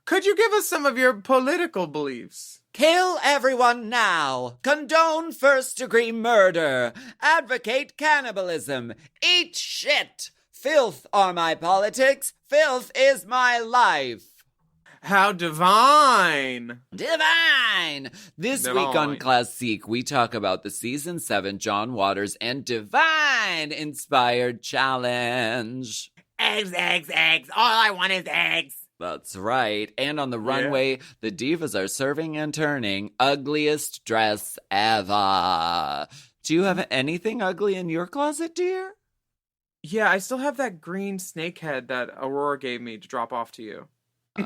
Could you give us some of your political beliefs? Kill everyone now. Condone first-degree murder. Advocate cannibalism. Eat shit. Filth are my politics. Filth is my life. How divine! Divine! This week on Classique, we talk about the Season 7 John Waters and Divine-inspired challenge. Eggs, eggs, eggs. All I want is eggs. That's right. And on the runway, the divas are serving and turning ugliest dress ever. Do you have anything ugly in your closet, dear? Yeah, I still have that green snake head that Aurora gave me to drop off to you. Oh,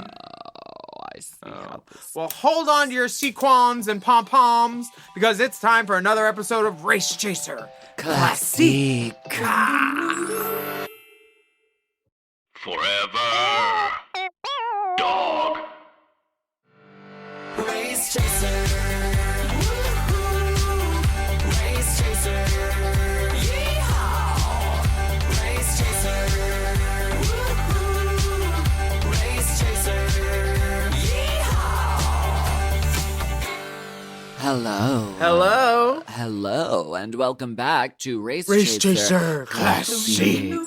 I see how this... Well, hold on to your sequins and pom-poms, because it's time for another episode of Race Chaser. Classique. Forever. Dog. Race Chaser. Woo-hoo. Race Chaser. Yeehaw. Race Chaser. Woo-hoo. Race Chaser. Yeehaw. Hello. Hello. Hello, and welcome back to Race Chaser Classique.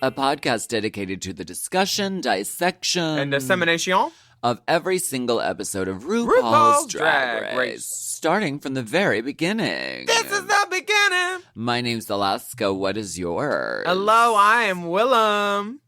A podcast dedicated to the discussion, dissection, And dissemination of every single episode of RuPaul's Drag Race, Race. starting from the very beginning. This is the beginning. My name's Alaska. What is yours? Hello, I am Willam.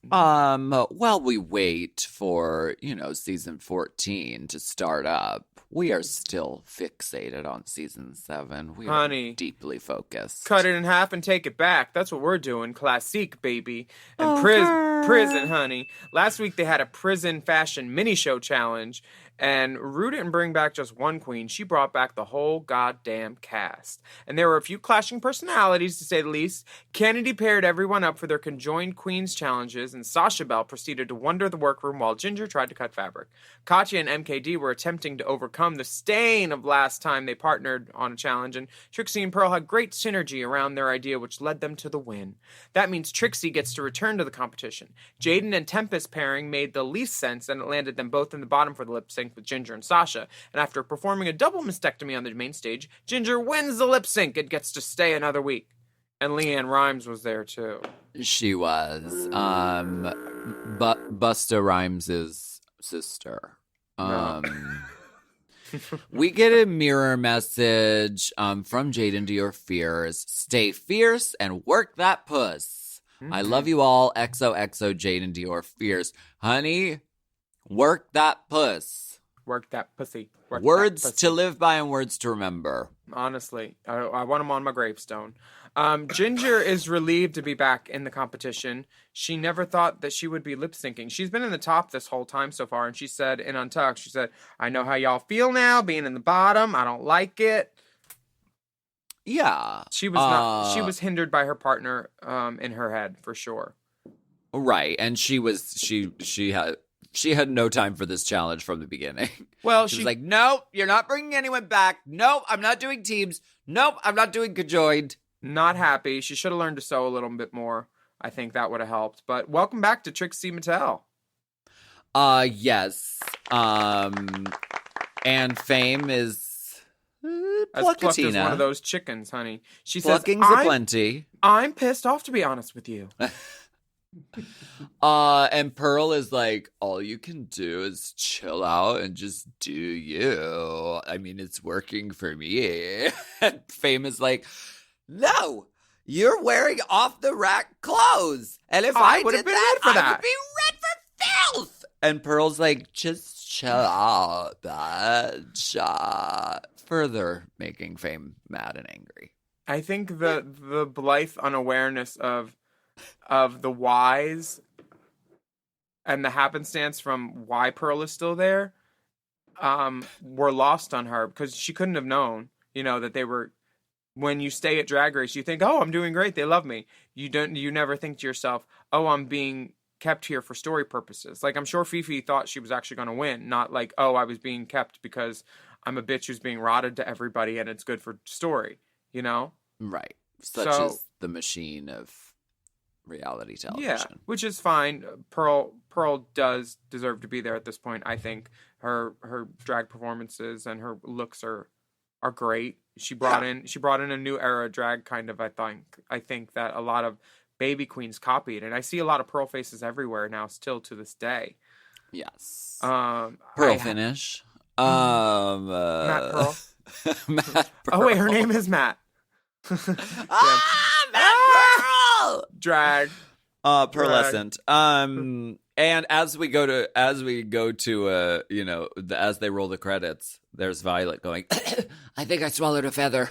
While we wait for, season 14 to start up, we are still fixated on season 7. We are deeply focused. Cut it in half and take it back. That's what we're doing. Classique, baby. And prison, honey. Last week they had a prison fashion mini show challenge, and Rue didn't bring back just one queen. She brought back the whole goddamn cast. And there were a few clashing personalities, to say the least. Kennedy paired everyone up for their conjoined queens challenges, and Sasha Belle proceeded to wander the workroom while Ginger tried to cut fabric. Katya and MKD were attempting to overcome the stain of last time they partnered on a challenge, and Trixie and Pearl had great synergy around their idea, which led them to the win. That means Trixie gets to return to the competition. Jaden and Tempest pairing made the least sense, and it landed them both in the bottom for the lip sync with Ginger and Sasha. And after performing a double mastectomy on the main stage, Ginger wins the lip sync and gets to stay another week. And Leanne Rhymes was there too. She was. Busta Rhymes' sister. We get a mirror message from Jaden to your fears. Stay fierce and work that puss. Mm-hmm. I love you all. XOXO Jaden to your fears. Honey, work that puss. Work that pussy. Words to live by and words to remember. Honestly, I want them on my gravestone. Ginger is relieved to be back in the competition. She never thought that she would be lip syncing. She's been in the top this whole time so far, and she said in Untucked, she said, I know how y'all feel now, being in the bottom. I don't like it. Yeah. She was hindered by her partner in her head, for sure. Right, and she had no time for this challenge from the beginning. Well, she was like, nope, you're not bringing anyone back. Nope, I'm not doing teams. Nope, I'm not doing conjoined. Not happy. She should have learned to sew a little bit more. I think that would have helped. But welcome back to Trixie Mattel. Yes. And Fame is as plucked as one of those chickens, honey. She Plucking's says, aplenty. I'm pissed off, to be honest with you. And Pearl is like, all you can do is chill out and just do you. I mean, it's working for me. And Fame is like, no, you're wearing off the rack clothes. And if I would did have been that, red for that. I would be red for filth. And Pearl's like, just chill out, bitch. Further making Fame mad and angry. I think the blithe unawareness of the whys and the happenstance from why Pearl is still there were lost on her, because she couldn't have known, that they were. When you stay at Drag Race, you think, oh, I'm doing great, they love me. You never think to yourself, oh, I'm being kept here for story purposes. Like, I'm sure Fifi thought she was actually going to win, not like, oh, I was being kept because I'm a bitch who's being rotted to everybody and it's good for story, Right. Such is the machine of reality Yeah, television. which is fine. Pearl does deserve to be there at this point. I think her drag performances and her looks are great. She brought in a new era of drag kind of. I think that a lot of baby queens copied, and I see a lot of Pearl faces everywhere now, still to this day. Yes. Pearl Finish. Matt Pearl. Matt Pearl. Oh wait, her name is Matt. Matt Pearl. Drag. Pearlescent. And as we go to as they roll the credits, there's Violet going, I think I swallowed a feather.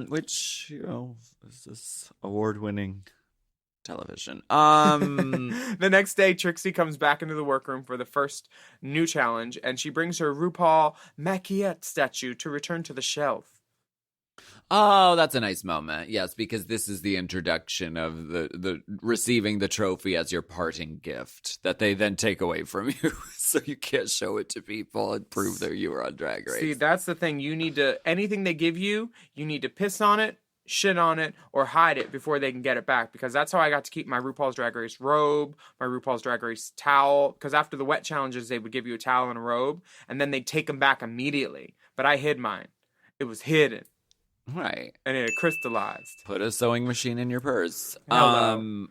Which, is this award-winning television. The next day, Trixie comes back into the workroom for the first new challenge, and she brings her RuPaul Maquillette statue to return to the shelf. Oh, that's a nice moment. Yes, because this is the introduction of the receiving the trophy as your parting gift that they then take away from you, so you can't show it to people and prove that you were on Drag Race. See, that's the thing. You need to, anything they give you, you need to piss on it, shit on it, or hide it before they can get it back, because that's how I got to keep my RuPaul's Drag Race robe, my RuPaul's Drag Race towel, because after the wet challenges, they would give you a towel and a robe, and then they'd take them back immediately. But I hid mine. It was hidden. Right. And it crystallized. Put a sewing machine in your purse. Hello.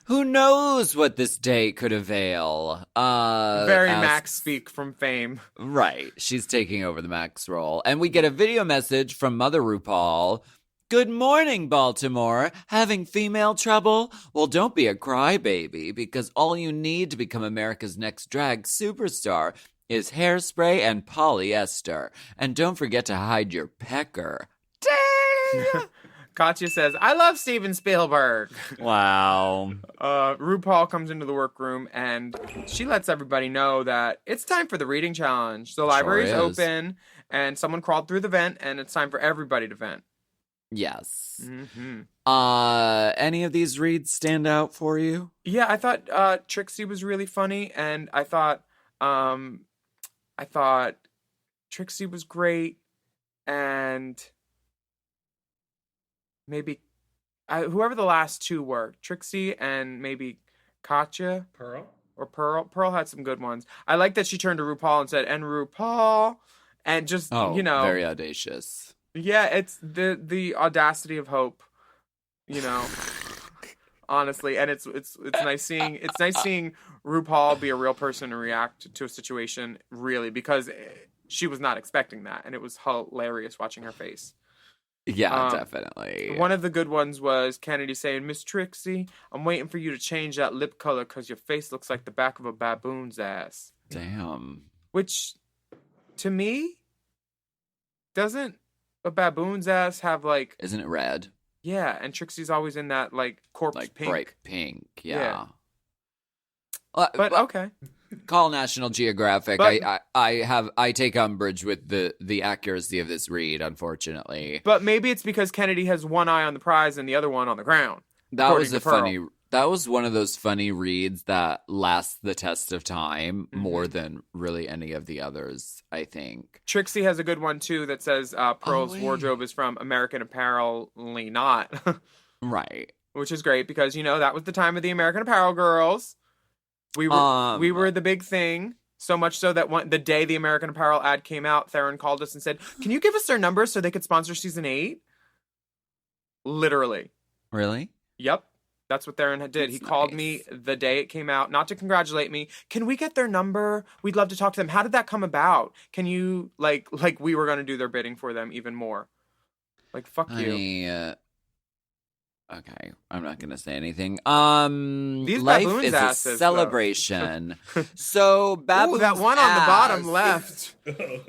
Who knows what this day could avail? Very Max speak from Fame. Right. She's taking over the Max role. And we get a video message from Mother RuPaul. Good morning, Baltimore. Having female trouble? Well, don't be a crybaby, because all you need to become America's next drag superstar is hairspray and polyester. And don't forget to hide your pecker. Dang! Katya says, I love Steven Spielberg. Wow. RuPaul comes into the workroom and she lets everybody know that it's time for the reading challenge. The library's open and someone crawled through the vent and it's time for everybody to vent. Yes. Mm-hmm. Any of these reads stand out for you? Yeah, I thought Trixie was really funny, and I thought Trixie was great, and maybe whoever the last two were, Trixie and maybe Katya. Pearl had some good ones. I like that she turned to RuPaul and said, and RuPaul, and just, very audacious. Yeah, it's the audacity of hope, honestly. And it's nice seeing RuPaul be a real person and react to a situation really, because she was not expecting that, and it was hilarious watching her face. Yeah, definitely. One of the good ones was Kennedy saying, Miss Trixie, I'm waiting for you to change that lip color because your face looks like the back of a baboon's ass. Damn. Which, to me, doesn't a baboon's ass have like... Isn't it red? Yeah, and Trixie's always in that like corpse like pink. Bright pink, yeah. But okay. Call National Geographic. But, I take umbrage with the accuracy of this read, unfortunately. But maybe it's because Kennedy has one eye on the prize and the other one on the ground. That was one of those funny reads that lasts the test of time more than really any of the others, I think. Trixie has a good one too that says Pearl's wardrobe is from American Apparel not. Right. Which is great because that was the time of the American Apparel girls. We were the big thing, so much so that the day the American Apparel ad came out, Theron called us and said, "Can you give us their numbers so they could sponsor season 8?" Literally. Really? Yep. That's what Theron did. He called me the day it came out, not to congratulate me. Can we get their number? We'd love to talk to them. How did that come about? Can you like we were going to do their bidding for them even more? Like fuck you. Okay, I'm not gonna say anything. These life baboons' is asses, a celebration. So baboon's that one on the bottom left.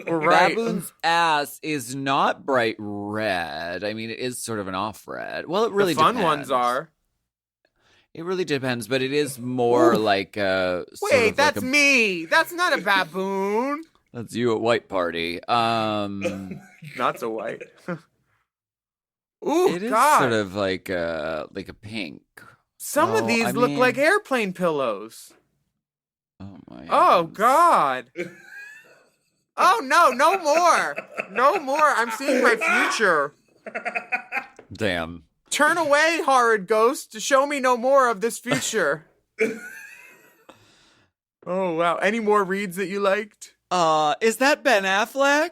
Right. Baboon's ass is not bright red. I mean, it is sort of an off red. Well, it really the fun depends. ones are. It really depends, but it is more like a. Wait, that's me. That's not a baboon. That's you at white party. Not so white. Ooh, it is God. sort of like a pink. Some of these look like airplane pillows. Oh my. Oh God. Oh no more. No more. I'm seeing my future. Damn. Turn away, horrid ghost. Show me no more of this future. Oh, wow. Any more reads that you liked? Is that Ben Affleck?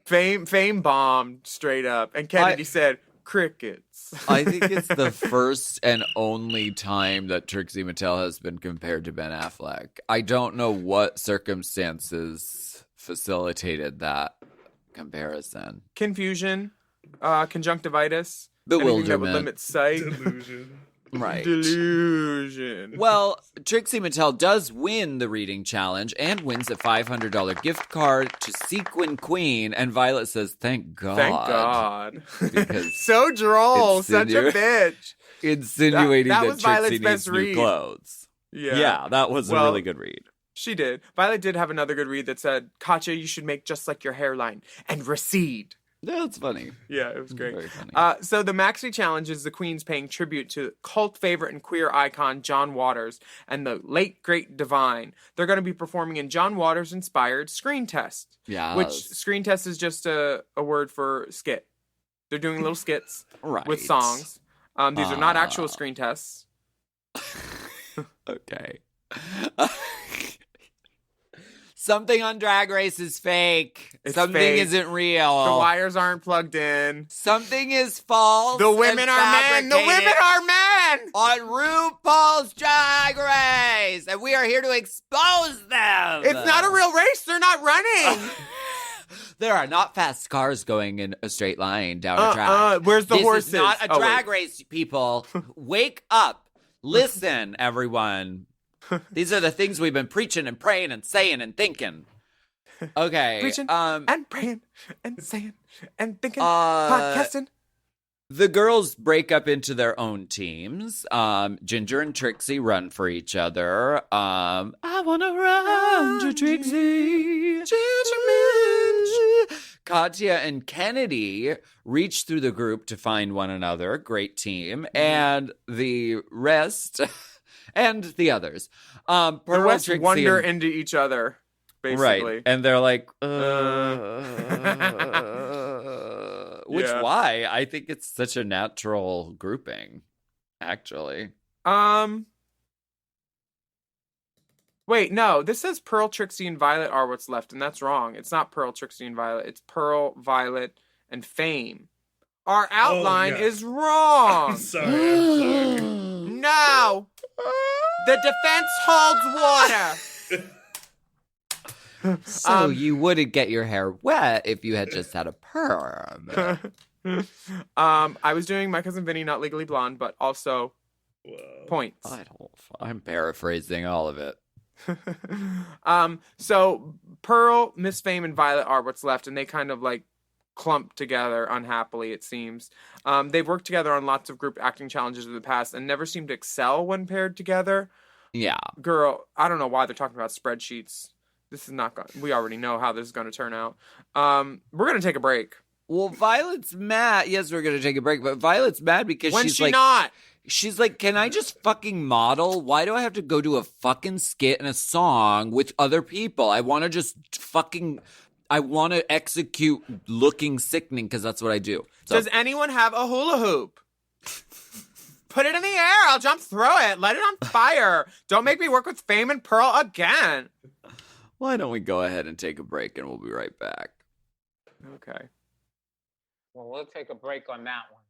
Fame bombed straight up. And Kennedy said, crickets. I think it's the first and only time that Trixie Mattel has been compared to Ben Affleck. I don't know what circumstances facilitated that comparison. Confusion, conjunctivitis, Bewilderment. anything that would limit sight. Delusion. Right. Delusion. Well, Trixie Mattel does win the reading challenge and wins a $500 gift card to Sequin Queen. And Violet says, thank God. Thank God. Because so droll. Such a bitch. insinuating That that, was Violet's Trixie best needs new read. clothes. Yeah, that was a really good read. She did. Violet did have another good read that said, Katya, you should make just like your hairline and recede. That's funny. Yeah, it was great. Very funny. So the Maxi Challenge is the Queens paying tribute to cult favorite and queer icon John Waters and the late great Divine. They're going to be performing in John Waters inspired Screen Test. Yeah. Which Screen Test is just a word for skit. They're doing little skits Right. with songs. These are not actual screen tests. Okay. Something on Drag Race is fake. It's Something fake. isn't real. The wires aren't plugged in. Something is false. The women and are men. The fabricated women are men. on RuPaul's Drag Race, and we are here to expose them. It's not a real race. They're not running. There are not fast cars going in a straight line down a track. Where's the this horses? is not a Oh, drag wait. race, people. Wake up. Listen, everyone. These are the things we've been preaching and praying and saying and thinking. Okay. Preaching and praying and saying and thinking, podcasting. The girls break up into their own teams. Ginger and Trixie run for each other. I want to run to Trixie. Katya and Kennedy reach through the group to find one another. Great team. And the rest and the others. The Pearl, rest Trixie, wander and- into each other, basically. Right. And they're like, which Yeah. why? I think it's such a natural grouping, actually. Wait, no. This says Pearl, Trixie, and Violet are what's left, and that's wrong. It's not Pearl, Trixie, and Violet. It's Pearl, Violet, and Fame. Our outline yeah. is wrong. I'm sorry. No. The defense holds water. So you wouldn't get your hair wet if you had just had a perm. I was doing My Cousin Vinny, Not Legally Blonde, but also Whoa. points. I'm paraphrasing all of it. So Pearl, Miss Fame, and Violet are what's left, and they kind of like clump together unhappily, it seems. They've worked together on lots of group acting challenges in the past and never seem to excel when paired together. Yeah. Girl, I don't know why they're talking about spreadsheets. This is not going. We already know how this is going to turn out. We're going to take a break. Well, Violet's mad. Yes, we're going to take a break, but Violet's mad because When's she's she like, not? she's like, can I just fucking model? Why do I have to go do a fucking skit and a song with other people? I want to just I want to execute looking sickening because that's what I do. So, Does anyone have a hula hoop? Put it in the air. I'll jump through it. Let it on fire. Don't make me work with Fame and Pearl again. why don't we go ahead and take a break and we'll be right back. Okay. Well, we'll take a break on that one.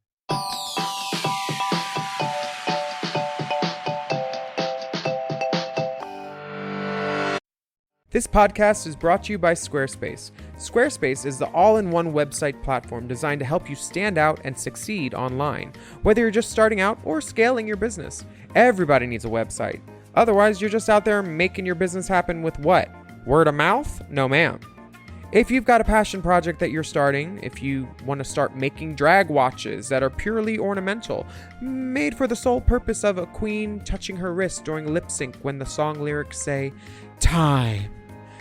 This podcast is brought to you by Squarespace. Squarespace is the all-in-one website platform designed to help you stand out and succeed online. Whether you're just starting out or scaling your business, everybody needs a website. Otherwise, you're just out there making your business happen with what? Word of mouth? No, ma'am. If you've got a passion project that you're starting, if you want to start making drag watches that are purely ornamental, made for the sole purpose of a queen touching her wrist during lip sync when the song lyrics say, time.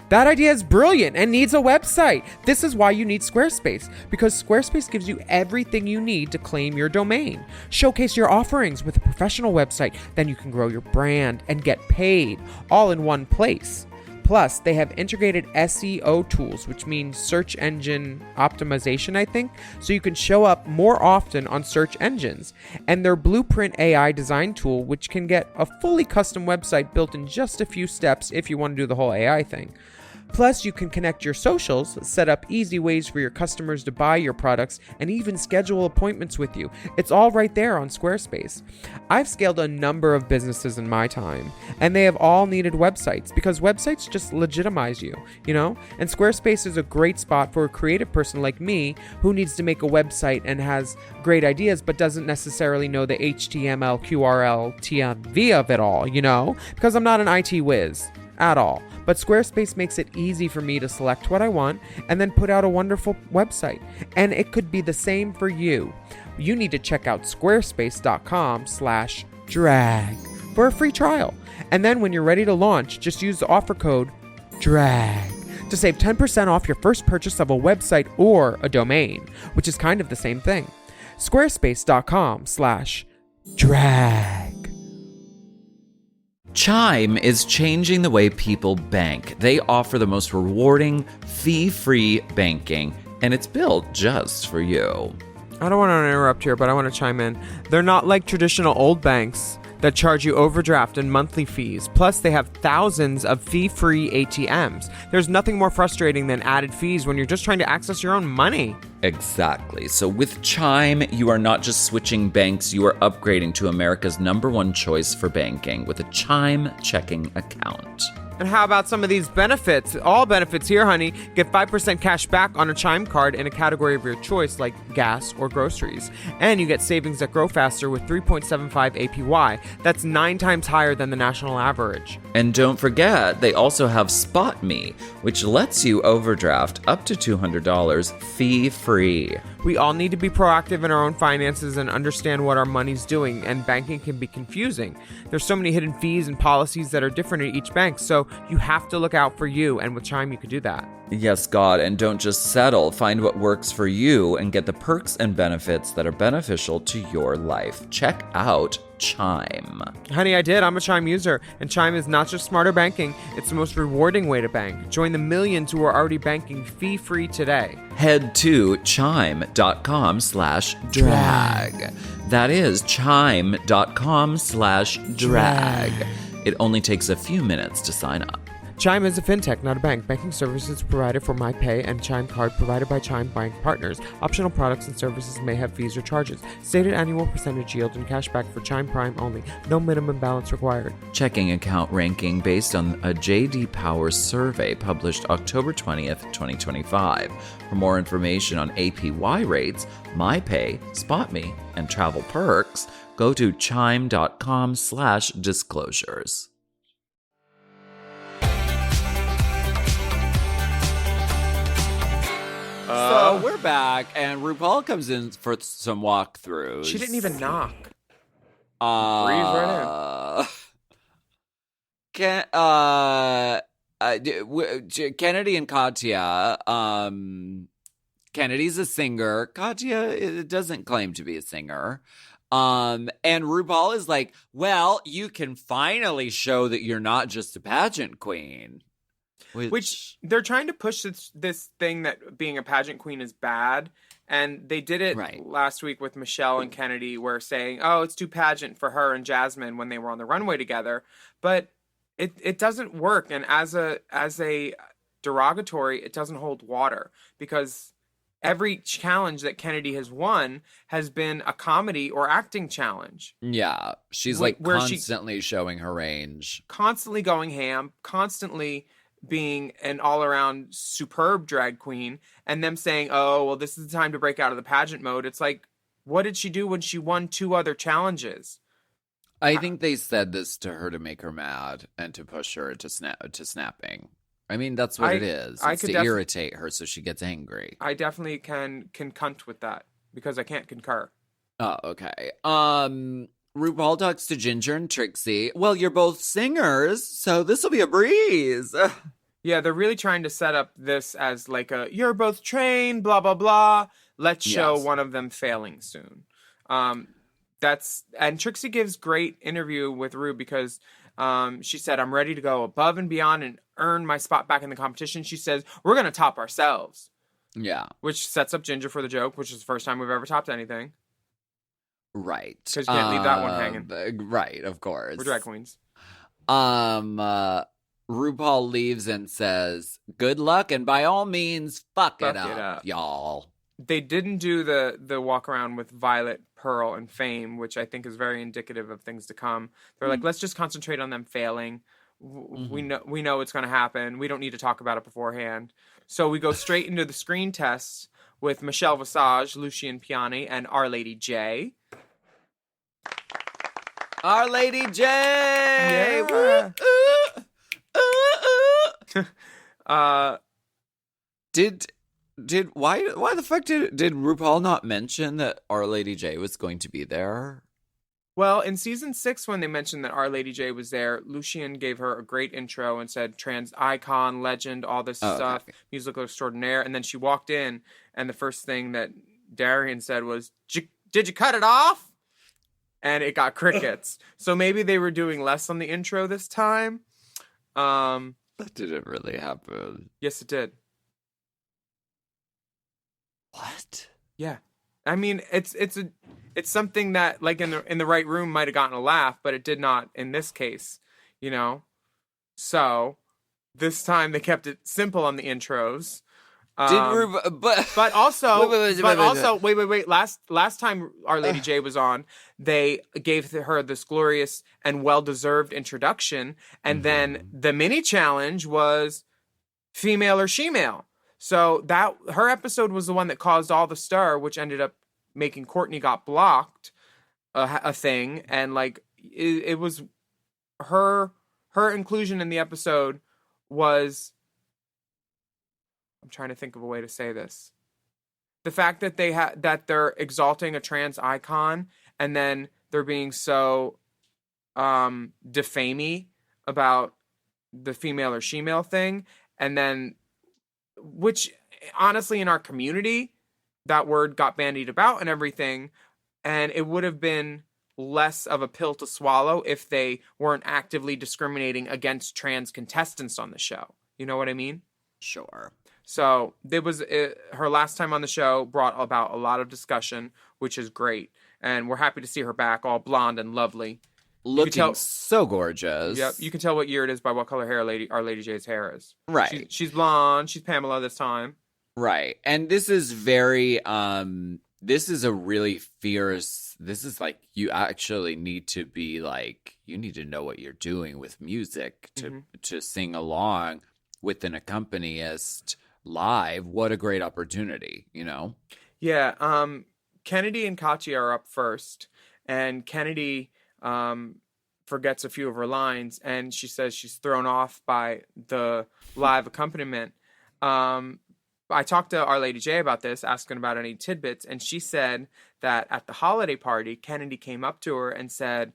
That idea is brilliant and needs a website. This is why you need Squarespace, because Squarespace gives you everything you need to claim your domain. Showcase your offerings with a professional website, then you can grow your brand and get paid all in one place. Plus, they have integrated SEO tools, which means search engine optimization, I think, so you can show up more often on search engines. And their Blueprint AI design tool, which can get a fully custom website built in just a few steps if you want to do the whole AI thing. Plus, you can connect your socials, set up easy ways for your customers to buy your products, and even schedule appointments with you. It's all right there on Squarespace. I've scaled a number of businesses in my time, and they have all needed websites because websites just legitimize you, you know? And Squarespace is a great spot for a creative person like me who needs to make a website and has great ideas but doesn't necessarily know the HTML, QRL, TMV of it all, you know? Because I'm not an IT whiz at all. But Squarespace makes it easy for me to select what I want and then put out a wonderful website. And it could be the same for you. You need to check out squarespace.com/drag for a free trial. And then when you're ready to launch, just use the offer code DRAG to save 10% off your first purchase of a website or a domain, which is kind of the same thing. Squarespace.com/drag. Chime is changing the way people bank. They offer the most rewarding, fee-free banking, and it's built just for you. I don't want to interrupt here, but I want to chime in. They're not like traditional old banks that charge you overdraft and monthly fees. Plus, they have thousands of fee-free ATMs. There's nothing more frustrating than added fees when you're just trying to access your own money. Exactly. So with Chime, you are not just switching banks, you are upgrading to America's #1 choice for banking with a Chime checking account. And how about some of these benefits? All benefits here, honey. Get 5% cash back on a Chime card in a category of your choice, like gas or groceries. And you get savings that grow faster with 3.75 APY. That's 9 times higher than the national average. And don't forget, they also have Spot Me, which lets you overdraft up to $200 fee-free. We all need to be proactive in our own finances and understand what our money's doing, and banking can be confusing. There's so many hidden fees and policies that are different at each bank, so you have to look out for you, and with Chime you can do that. Yes, God, and don't just settle. Find what works for you and get the perks and benefits that are beneficial to your life. Check out Chime. Honey, I did. I'm a Chime user, and Chime is not just smarter banking, it's the most rewarding way to bank. Join the millions who are already banking fee-free today. Head to chime.com/drag. That is chime.com/drag. It only takes a few minutes to sign up. Chime is a fintech, not a bank. Banking services provided for MyPay and Chime Card provided by Chime Bank Partners. Optional products and services may have fees or charges. Stated annual percentage yield and cashback for Chime Prime only. No minimum balance required. Checking account ranking based on a J.D. Power survey published October 20th, 2025. For more information on APY rates, MyPay, SpotMe, and travel perks, go to chime.com/disclosures. So we're back, and RuPaul comes in for some walkthroughs. She didn't even knock. Breeze right Kennedy and Katya. Kennedy's a singer. Katya doesn't claim to be a singer. And RuPaul is like, well, you can finally show that you're not just a pageant queen. Which they're trying to push this thing that being a pageant queen is bad. And they did it last week with Michelle and Kennedy, where saying, oh, it's too pageant for her and Jasmine when they were on the runway together. But it doesn't work. And as a derogatory, it doesn't hold water, because every challenge that Kennedy has won has been a comedy or acting challenge. Yeah. She's constantly showing her range. Constantly going ham, constantly being an all-around superb drag queen, and them saying, oh, well, this is the time to break out of the pageant mode. It's like, what did she do when she won 2 other challenges? I think they said this to her to make her mad and to push her to snapping. I mean, that's what it is. It's to irritate her so she gets angry. I definitely can cunt with that, because I can't concur. Oh, okay. RuPaul talks to Ginger and Trixie. Well, you're both singers, so this will be a breeze. Yeah, they're really trying to set up this as like you're both trained, blah, blah, blah. Let's show one of them failing soon. And Trixie gives great interview with Ru, because She said, I'm ready to go above and beyond and earn my spot back in the competition. She says, we're going to top ourselves. Yeah. Which sets up Ginger for the joke, which is the first time we've ever topped anything. Right. Because you can't leave that one hanging. Right, of course. We're drag queens. RuPaul leaves and says, good luck, and by all means, fuck it Fuck it up, up. y'all. They didn't do the walk around with Violet, Pearl, and Fame, which I think is very indicative of things to come. They're like, let's just concentrate on them failing. We know it's going to happen. We don't need to talk about it beforehand. So we go straight into the screen tests with Michelle Visage, Lucian Piani, and Our Lady J. Our Lady J! Yeah. Why the fuck did RuPaul not mention that Our Lady J was going to be there? Well, in season 6, when they mentioned that Our Lady J was there, Lucian gave her a great intro and said trans icon, legend, all this stuff, okay. musical extraordinaire. And then she walked in, and the first thing that Darian said was, did you cut it off? And it got crickets. So maybe they were doing less on the intro this time. That didn't really happen. Yes, it did. What? Yeah. I mean, it's something that, like, in the right room might have gotten a laugh, but it did not in this case, you know? So this time they kept it simple on the intros. But also, wait. Last time Our Lady J was on, they gave her this glorious and well-deserved introduction, and then the mini challenge was female or shemale. So that her episode was the one that caused all the stir, which ended up making Courtney got blocked a thing, and like it was her inclusion in the episode was. I'm trying to think of a way to say this. The fact that they're exalting a trans icon and then they're being so defamey about the female or shemale thing, and then which honestly in our community that word got bandied about and everything, and it would have been less of a pill to swallow if they weren't actively discriminating against trans contestants on the show. You know what I mean? Sure. So her last time on the show brought about a lot of discussion, which is great. And we're happy to see her back, all blonde and lovely. Looking so gorgeous. Yep, you can tell what year it is by what color hair Our Lady J's hair is. Right. She's blonde. She's Pamela this time. Right. And this is very, this is a really fierce, this is like, you actually need to be like, you need to know what you're doing with music to sing along with an accompanist live. What a great opportunity, you know? Yeah. Kennedy and Katya are up first, and Kennedy forgets a few of her lines, and she says she's thrown off by the live accompaniment. I talked to Our Lady J about this, asking about any tidbits, and she said that at the holiday party, Kennedy came up to her and said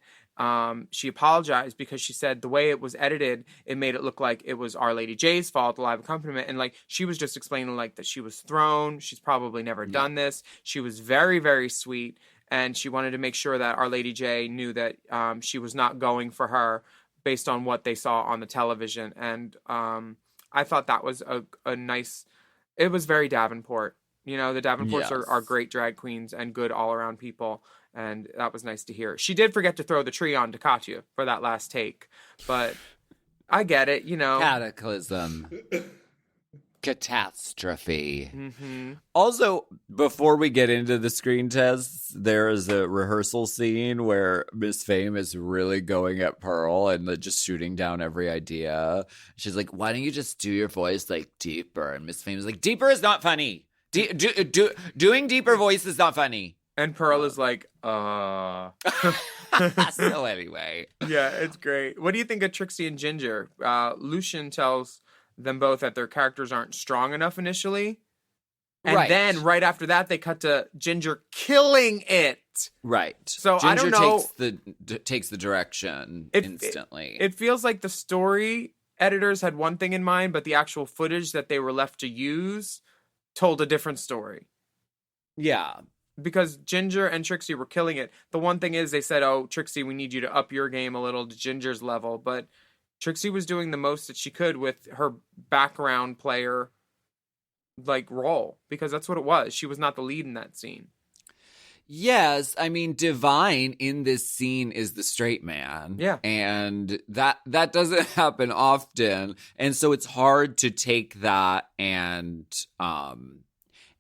she apologized because she said the way it was edited, it made it look like it was Our Lady J's fault, the live accompaniment, and like she was just explaining like that she was thrown. She's probably never done this. She was very, very sweet, and she wanted to make sure that Our Lady J knew that she was not going for her based on what they saw on the television. And I thought that was a nice. It was very Davenport. You know, the Davenports are great drag queens and good all-around people, and that was nice to hear. She did forget to throw the tree on to Katya for that last take, but I get it, you know. Cataclysm. Catastrophe. Mm-hmm. Also, before we get into the screen tests, there is a rehearsal scene where Miss Fame is really going at Pearl and just shooting down every idea. She's like, why don't you just do your voice like deeper? And Miss Fame is like, deeper is not funny. Doing deeper voice is not funny. And Pearl is like, So anyway. Yeah, it's great. What do you think of Trixie and Ginger? Lucian tells them both that their characters aren't strong enough initially. And then right after that, they cut to Ginger killing it. Right. So Ginger I don't know. takes the direction instantly. It feels like the story editors had one thing in mind, but the actual footage that they were left to use told a different story. Yeah. because Ginger and Trixie were killing it. The one thing is they said, oh, Trixie, we need you to up your game a little to Ginger's level. But Trixie was doing the most that she could with her background player like role, because that's what it was. She was not the lead in that scene. Yes, I mean, Divine in this scene is the straight man. Yeah. And that doesn't happen often. And so it's hard to take that and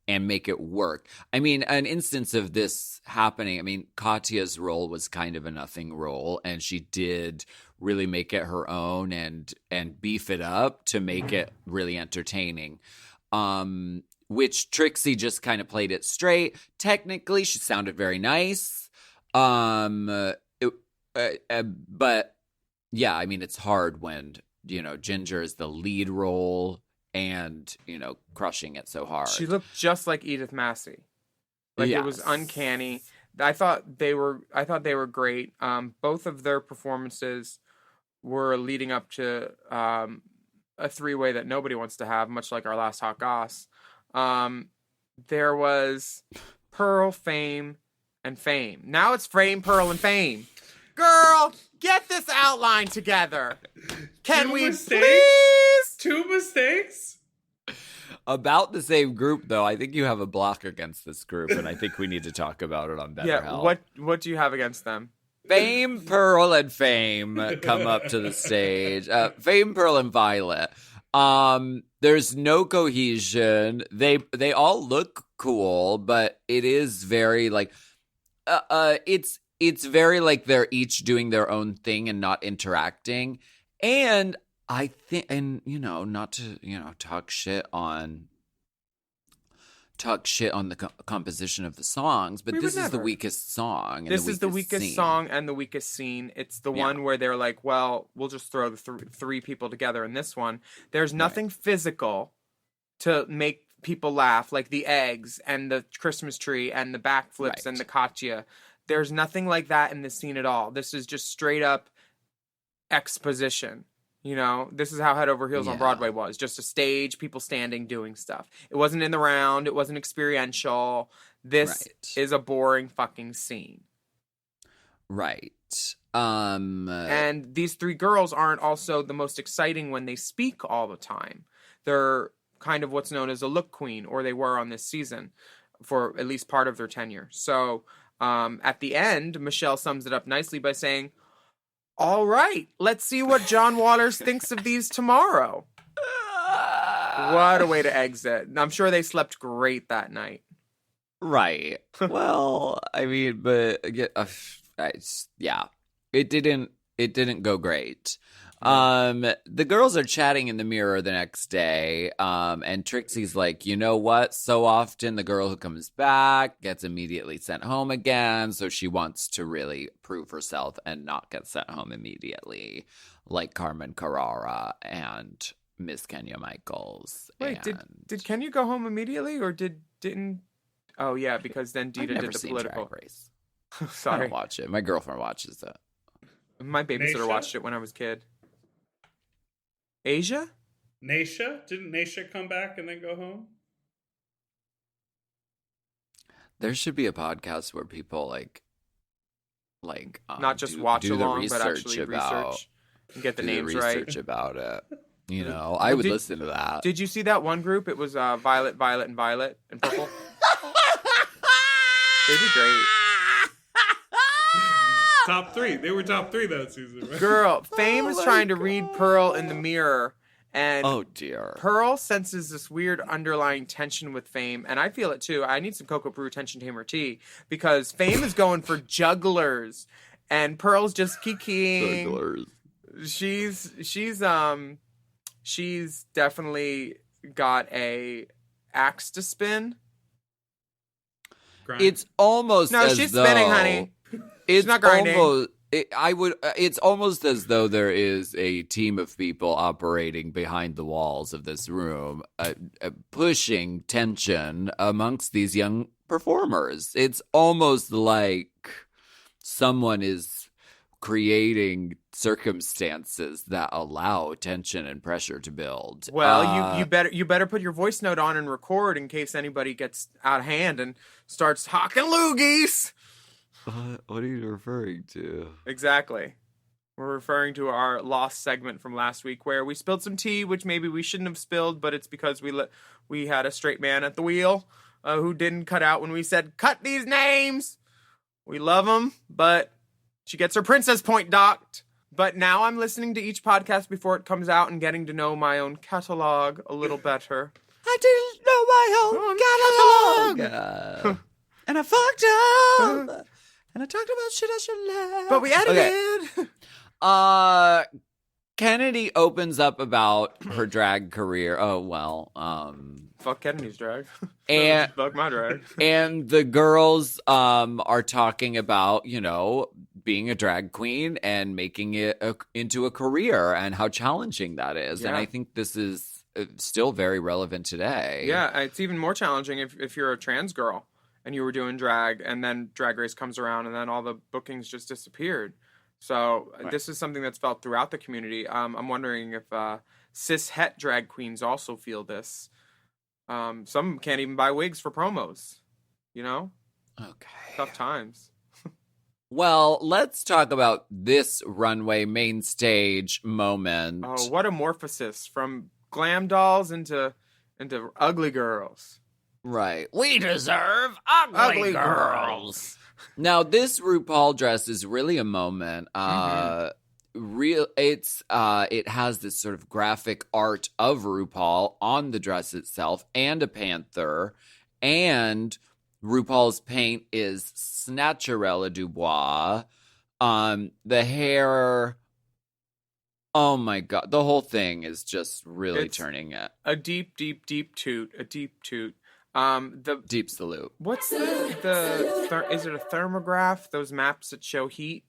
make it work. I mean, an instance of this happening, I mean, Katya's role was kind of a nothing role, and she did really make it her own and beef it up to make it really entertaining. Which Trixie just kind of played it straight. Technically, she sounded very nice. But yeah, I mean, it's hard when, Ginger is the lead role and, crushing it so hard. She looked just like Edith Massey. Like, It was uncanny. I thought they were great. Both of their performances were leading up to a three-way that nobody wants to have, much like our last Hot Goss. There was Pearl, Fame, and Fame. Now it's Fame, Pearl, and Fame. Girl, get this outline together. Can we please? 2 mistakes? About the same group, though, I think you have a block against this group, and I think we need to talk about it on Better Help. What do you have against them? Fame, Pearl, and Fame come up to the stage. Fame, Pearl, and Violet. There's no cohesion. They all look cool, but it is very like it's very like they're each doing their own thing and not interacting. And I think, and not to talk shit on the composition of the songs, but this is the weakest song. This is the weakest song and the weakest scene. It's the one where they're like, well, we'll just throw the three people together in this one. There's nothing physical to make people laugh, like the eggs and the Christmas tree and the backflips and the Katya. There's nothing like that in this scene at all. This is just straight up exposition. This is how Head Over Heels on Broadway was. Just a stage, people standing, doing stuff. It wasn't in the round. It wasn't experiential. This is a boring fucking scene. Right. And these three girls aren't also the most exciting when they speak all the time. They're kind of what's known as a look queen, or they were on this season for at least part of their tenure. So at the end, Michelle sums it up nicely by saying, all right, let's see what John Waters thinks of these tomorrow. What a way to exit. I'm sure they slept great that night. Right. Well, I mean, but yeah, it didn't go great. The girls are chatting in the mirror the next day, and Trixie's like, you know what? So often the girl who comes back gets immediately sent home again, so she wants to really prove herself and not get sent home immediately, like Carmen Carrara and Miss Kenya Michaels. Wait, did Kenya go home immediately, or didn't? Oh yeah, because then Dita did the political race. Sorry, I don't watch it. My girlfriend watches it. My babysitter Naisha? watched it when I was a kid. Asia? Naisha? Didn't Naisha come back and then go home? There should be a podcast where people like not just watch do along, the but actually research and get the names right. Research about it. I would listen to that. Did you see that one group? It was Violet, Violet, and Violet, and Purple. They did great. Top 3. They were top 3 that season, right? Girl, Fame is trying to read Pearl in the mirror, and oh dear, Pearl senses this weird underlying tension with Fame, and I feel it too. I need some Cocoa Brew tension tamer tea, because Fame is going for jugglers, and Pearl's just kikiing. Jugglers. She's definitely got a axe to spin. Grind. It's almost she's spinning, honey. It's not grinding. It's almost as though there is a team of people operating behind the walls of this room, pushing tension amongst these young performers. It's almost like someone is creating circumstances that allow tension and pressure to build. Well, you better put your voice note on and record in case anybody gets out of hand and starts hawking loogies. What are you referring to? Exactly. We're referring to our lost segment from last week where we spilled some tea, which maybe we shouldn't have spilled, but it's because we had a straight man at the wheel who didn't cut out when we said, cut these names. We love him, but she gets her princess point docked. But now I'm listening to each podcast before it comes out and getting to know my own catalog a little better. I didn't know my own catalog. And I fucked up. And I talked about shit I shouldn't have. But we edited. Okay. Kennedy opens up about her drag career. Oh, well. Fuck Kennedy's drag. And fuck my drag. And the girls are talking about, you know, being a drag queen and making it into a career and how challenging that is. Yeah. And I think this is still very relevant today. Yeah, it's even more challenging if you're a trans girl and you were doing drag and then Drag Race comes around and then all the bookings just disappeared. So This is something that's felt throughout the community. I'm wondering if cis-het drag queens also feel this. Some can't even buy wigs for promos, you know? Okay. Tough times. Well, let's talk about this runway main stage moment. Oh, what a morphosis from glam dolls into ugly girls. Right. We deserve Ugly girls. Now, this RuPaul dress is really a moment. It has this sort of graphic art of RuPaul on the dress itself and a panther, and RuPaul's paint is Snatcherella Dubois. The hair, oh my god, the whole thing is just really turning it. A deep, deep, deep toot. A deep toot. The Deep salute. What's is it a thermograph? Those maps that show heat?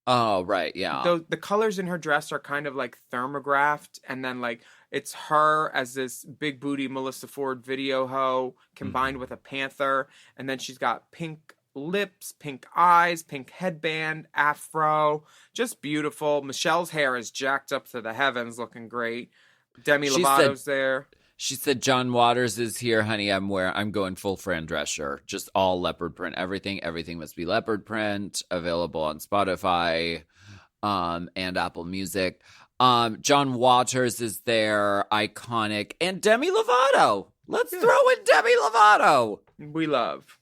Oh, right, yeah. The colors in her dress are kind of like thermographed, and then like it's her as this big booty Melissa Ford video hoe combined with a panther, and then she's got pink lips, pink eyes, pink headband, afro, just beautiful. Michelle's hair is jacked up to the heavens, looking great. Demi Lovato's there. She said, John Waters is here, honey. I'm going full Fran Drescher. Just all leopard print. Everything must be leopard print. Available on Spotify and Apple Music. John Waters is there. Iconic. And Demi Lovato. Let's throw in Demi Lovato. We love.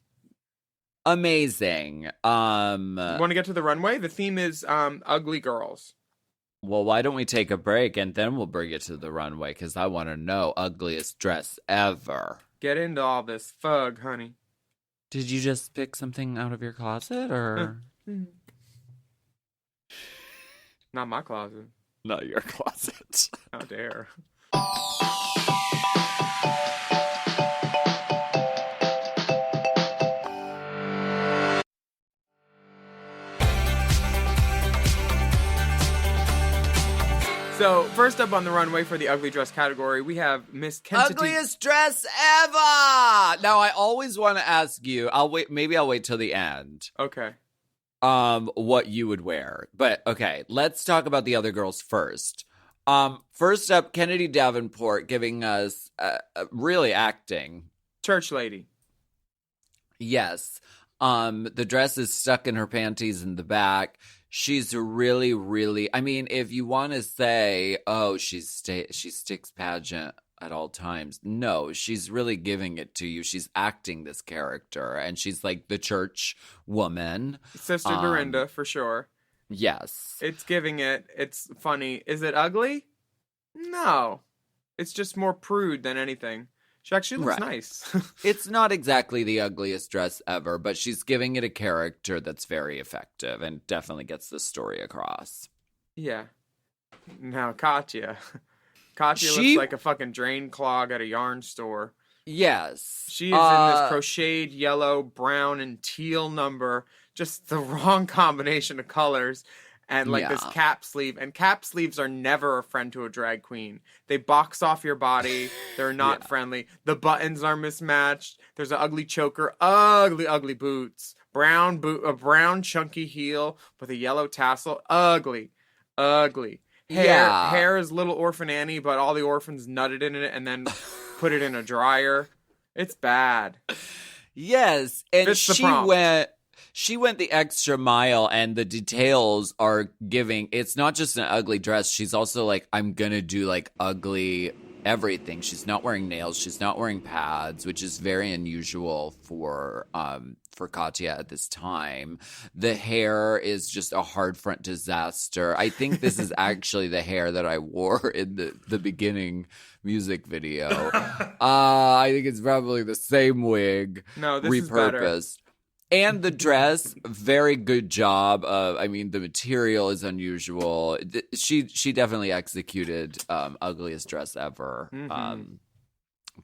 Amazing. Want to get to the runway? The theme is ugly girls. Well, why don't we take a break and then we'll bring it to the runway because I want to know ugliest dress ever. Get into all this fug, honey. Did you just pick something out of your closet or? Not my closet. Not your closet. How dare. So, first up on the runway for the ugly dress category, we have Miss Kentity. Ugliest dress ever! Now, I always want to ask you, maybe I'll wait till the end. Okay. What you would wear. But, okay, let's talk about the other girls first. First up, Kennedy Davenport giving us really acting. Church lady. Yes. The dress is stuck in her panties in the back. She's really, really, I mean, if you want to say, oh, she sticks pageant at all times. No, she's really giving it to you. She's acting this character, and she's like the church woman. Sister Dorinda, for sure. Yes. It's giving it. It's funny. Is it ugly? No. It's just more prude than anything. She actually looks nice. It's not exactly the ugliest dress ever, but she's giving it a character that's very effective and definitely gets the story across. Yeah. Now, Katya. Katya looks like a fucking drain clog at a yarn store. Yes. She is in this crocheted yellow, brown, and teal number. Just the wrong combination of colors. And like this cap sleeve. And cap sleeves are never a friend to a drag queen. They box off your body. They're not friendly. The buttons are mismatched. There's an ugly choker. Ugly, ugly boots. A brown chunky heel with a yellow tassel. Ugly. ugly. Yeah. Hair is Little Orphan Annie, but all the orphans nutted in it and then put it in a dryer. It's bad. Yes, and Fits the prompt. she went the extra mile, and the details are giving. It's not just an ugly dress. She's also like, I'm gonna do like ugly everything. She's not wearing nails. She's not wearing pads, which is very unusual for Katya at this time. The hair is just a hard front disaster. I think this is actually the hair that I wore in the beginning music video. I think it's probably the same wig, No, this is better. repurposed. And the dress, very good job. I mean, the material is unusual. She definitely executed ugliest dress ever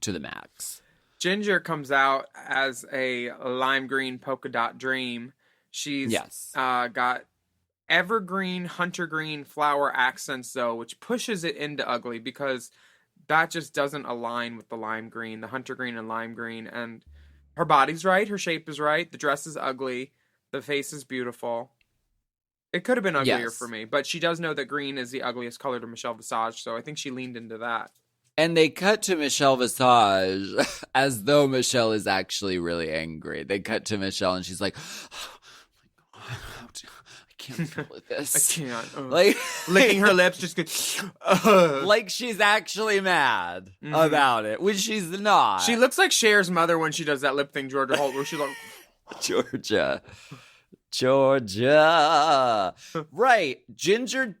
to the max. Ginger comes out as a lime green polka dot dream. She's got evergreen, hunter green flower accents, though, which pushes it into ugly because that just doesn't align with the lime green, the hunter green and lime green. And her body's right, her shape is right, the dress is ugly, the face is beautiful. It could have been uglier for me, but she does know that green is the ugliest color to Michelle Visage, so I think she leaned into that. And they cut to Michelle Visage as though Michelle is actually really angry. They cut to Michelle and she's like, oh my God, I can't deal with this. I can't. Like licking her lips, just good. Like she's actually mad about it, which she's not. She looks like Cher's mother when she does that lip thing, Georgia Holt, where she's like, Georgia. Right. Ginger,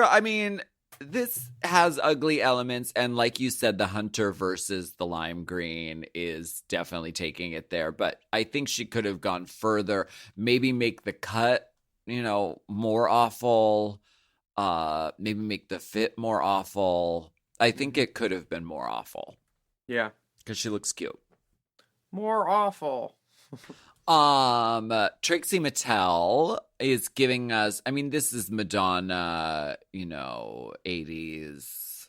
I mean, this has ugly elements, and like you said, the hunter versus the lime green is definitely taking it there, but I think she could have gone further, maybe make the cut, more awful, maybe make the fit more awful. I think it could have been more awful. Yeah. Because she looks cute. More awful. Trixie Mattel is giving us, I mean, this is Madonna, 80s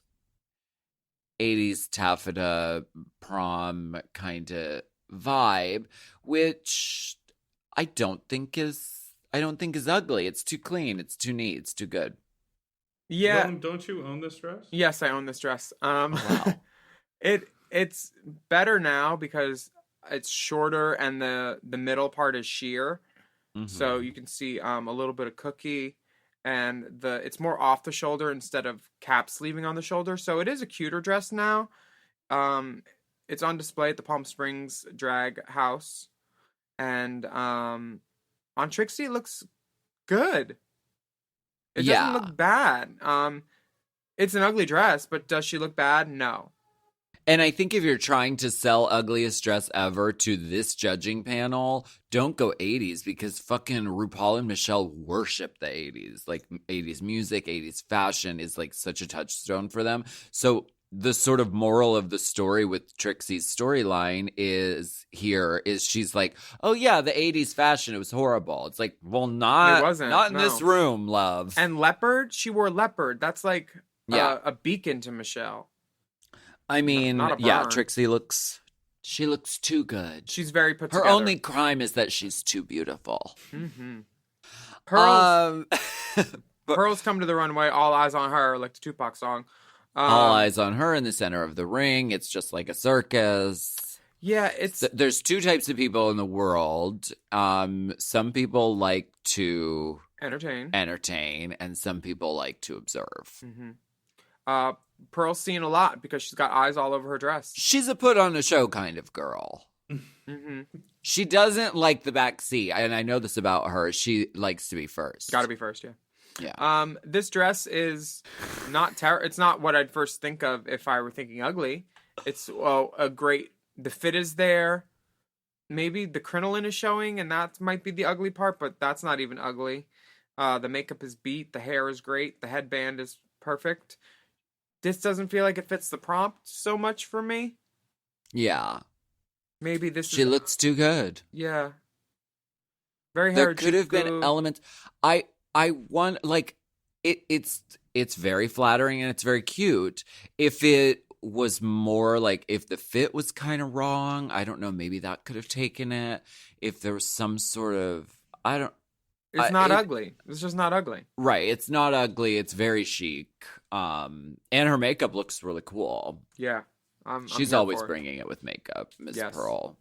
taffeta prom kind of vibe, which I don't think is ugly. It's too clean. It's too neat. It's too good. Yeah. Willem, don't you own this dress? Yes, I own this dress. Wow. It's better now because it's shorter and the middle part is sheer, so you can see a little bit of cookie, and it's more off the shoulder instead of cap sleeving on the shoulder. So it is a cuter dress now. It's on display at the Palm Springs Drag House, and on Trixie it looks good. It doesn't look bad. It's an ugly dress, but does she look bad? No. And I think if you're trying to sell ugliest dress ever to this judging panel, don't go 80s, because fucking RuPaul and Michelle worship the 80s. Like 80s music, 80s fashion is like such a touchstone for them. So the sort of moral of the story with Trixie's storyline is she's like, oh yeah, the 80s fashion, it was horrible. It's like, well, It wasn't, not in no. this room, love. And leopard, she wore leopard. That's like a beacon to Michelle. I mean, Not a yeah, burn. Trixie looks too good. She's very put Her together. only crime is that she's too beautiful. Pearls come to the runway, all eyes on her, like the Tupac song. All eyes on her in the center of the ring. It's just like a circus. Yeah, There's two types of people in the world. Some people like to entertain, and some people like to observe. Pearl's seen a lot because she's got eyes all over her dress. She's a put on a show kind of girl. She doesn't like the back seat, and I know this about her. She likes to be first. Got to be first, yeah. Yeah. This dress is not it's not what I'd first think of if I were thinking ugly. It's a great. The fit is there. Maybe the crinoline is showing, and that might be the ugly part, but that's not even ugly. The makeup is beat. The hair is great. The headband is perfect. This doesn't feel like it fits the prompt so much for me. Yeah. Maybe She looks too good. Yeah. Very Harajuku. There could have been elements. I want, like, it's very flattering and it's very cute. If it was more like, if the fit was kind of wrong, I don't know, maybe that could have taken it. If there was some sort of, It's not ugly. It's just not ugly. Right. It's not ugly. It's very chic. And her makeup looks really cool. Yeah. She's here always for it. bringing it with makeup, Miss Yes. Pearl.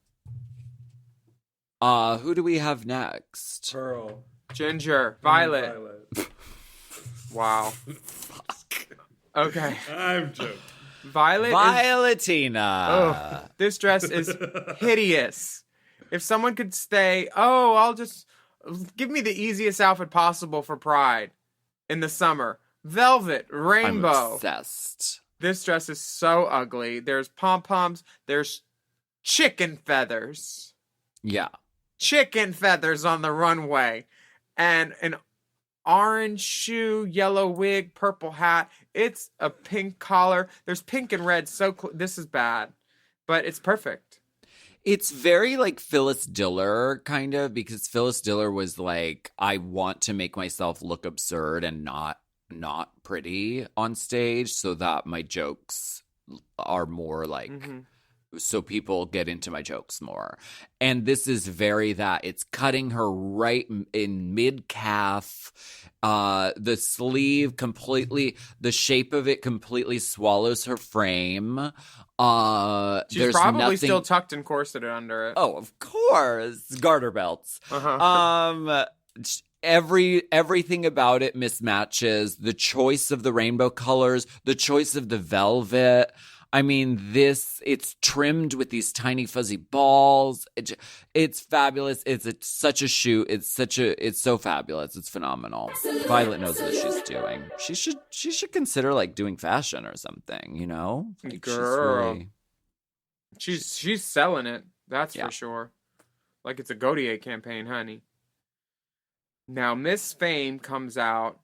Who do we have next? Pearl. Ginger. Violet. Violet. Wow. Okay. I'm joking. Violet is... Violetina. Oh, this dress is hideous. If someone could stay, I'll just... Give me the easiest outfit possible for Pride in the summer. Velvet. Rainbow. I'm obsessed. This dress is so ugly. There's pom-poms. There's chicken feathers. Yeah. Chicken feathers on the runway. And an orange shoe, yellow wig, purple hat. It's a pink collar. There's pink and red. This is bad. But it's perfect. It's very like Phyllis Diller, kind of, because Phyllis Diller was like, I want to make myself look absurd and not pretty on stage so that my jokes are more like... Mm-hmm. So people get into my jokes more. And this is very that. It's cutting her right in mid-calf. The sleeve completely, the shape of it completely swallows her frame. She's There's probably nothing... still tucked and corseted under it. Oh, of course. Garter belts. Uh-huh. Everything about it mismatches. The choice of the rainbow colors, the choice of the velvet. I mean, it's trimmed with these tiny fuzzy balls. It's fabulous. It's such a shoot. It's so fabulous. It's phenomenal. Violet knows what she's doing. She should consider like doing fashion or something, you know? Like, Girl. She's selling it. That's Yeah. for sure. Like it's a Gautier campaign, honey. Now, Miss Fame comes out,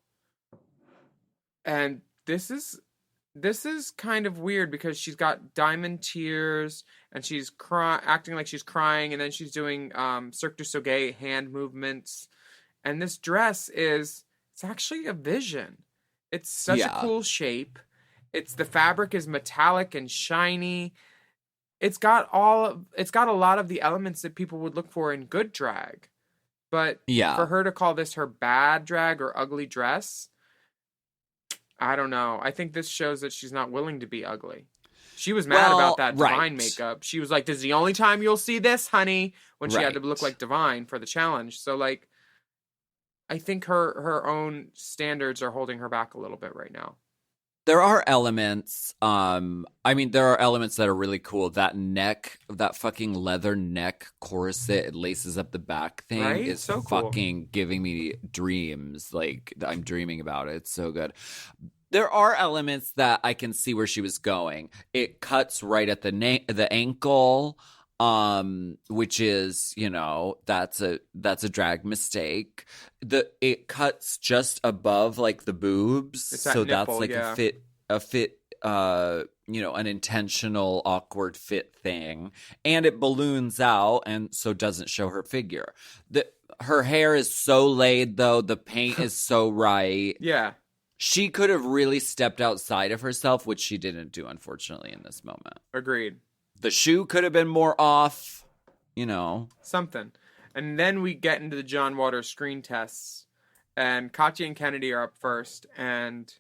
and this is kind of weird because she's got diamond tears and she's acting like she's crying, and then she's doing Cirque du Soleil hand movements. And this dress it's actually a vision. It's such a cool shape. The fabric is metallic and shiny. It's got a lot of the elements that people would look for in good drag. But for her to call this her bad drag or ugly dress, I don't know. I think this shows that she's not willing to be ugly. She was mad about that Divine makeup. She was like, this is the only time you'll see this, honey, when she had to look like Divine for the challenge. So, like, I think her own standards are holding her back a little bit right now. There are elements. There are elements that are really cool. That fucking leather neck corset, it laces up the back thing, Right? is So cool. fucking giving me dreams. Like, I'm dreaming about it. It's so good. There are elements that I can see where she was going. It cuts right at the ankle, which is, that's a drag mistake. It cuts just above like the boobs, It's that so nipple, that's like a fit, an intentional awkward fit thing, and it balloons out and so doesn't show her figure. Her hair is so laid though. The paint is so right. Yeah. She could have really stepped outside of herself, which she didn't do, unfortunately, in this moment. Agreed. The shoe could have been more off, Something. And then we get into the John Waters screen tests. And Katya and Kennedy are up first. And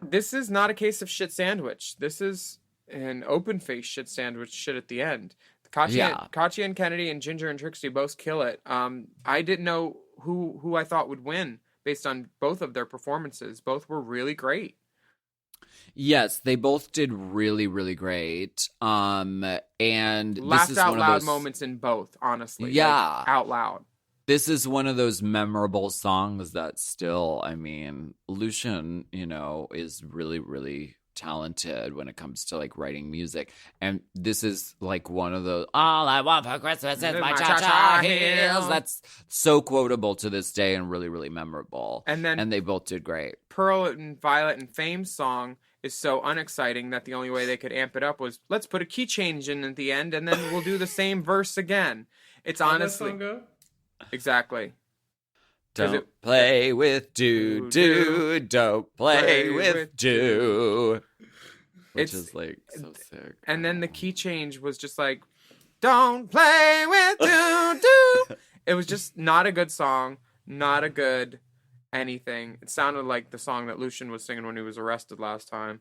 this is not a case of shit sandwich. This is an open-faced shit sandwich shit at the end. Katya and Kennedy and Ginger and Trixie both kill it. I didn't know who I thought would win based on both of their performances. Both were really great. Yes, they both did really, really great. And Laughed this is out one loud of those moments in both, honestly. Yeah. Like, out loud. This is one of those memorable songs that still, Lucian, is really, really talented when it comes to like writing music. And this is like one of those, all I want for Christmas is my cha-cha heels. That's so quotable to this day and really, really memorable. And they both did great. Pearl and Violet and Fame's song is so unexciting that the only way they could amp it up was, let's put a key change in at the end and then we'll do the same verse again. It's honestly... How'd that song go? Exactly. Don't play with do. Don't play with do. Which is like so sick. And then the key change was just like, don't play with do. It was just not a good song, not a good anything. It sounded like the song that Lucian was singing when he was arrested last time.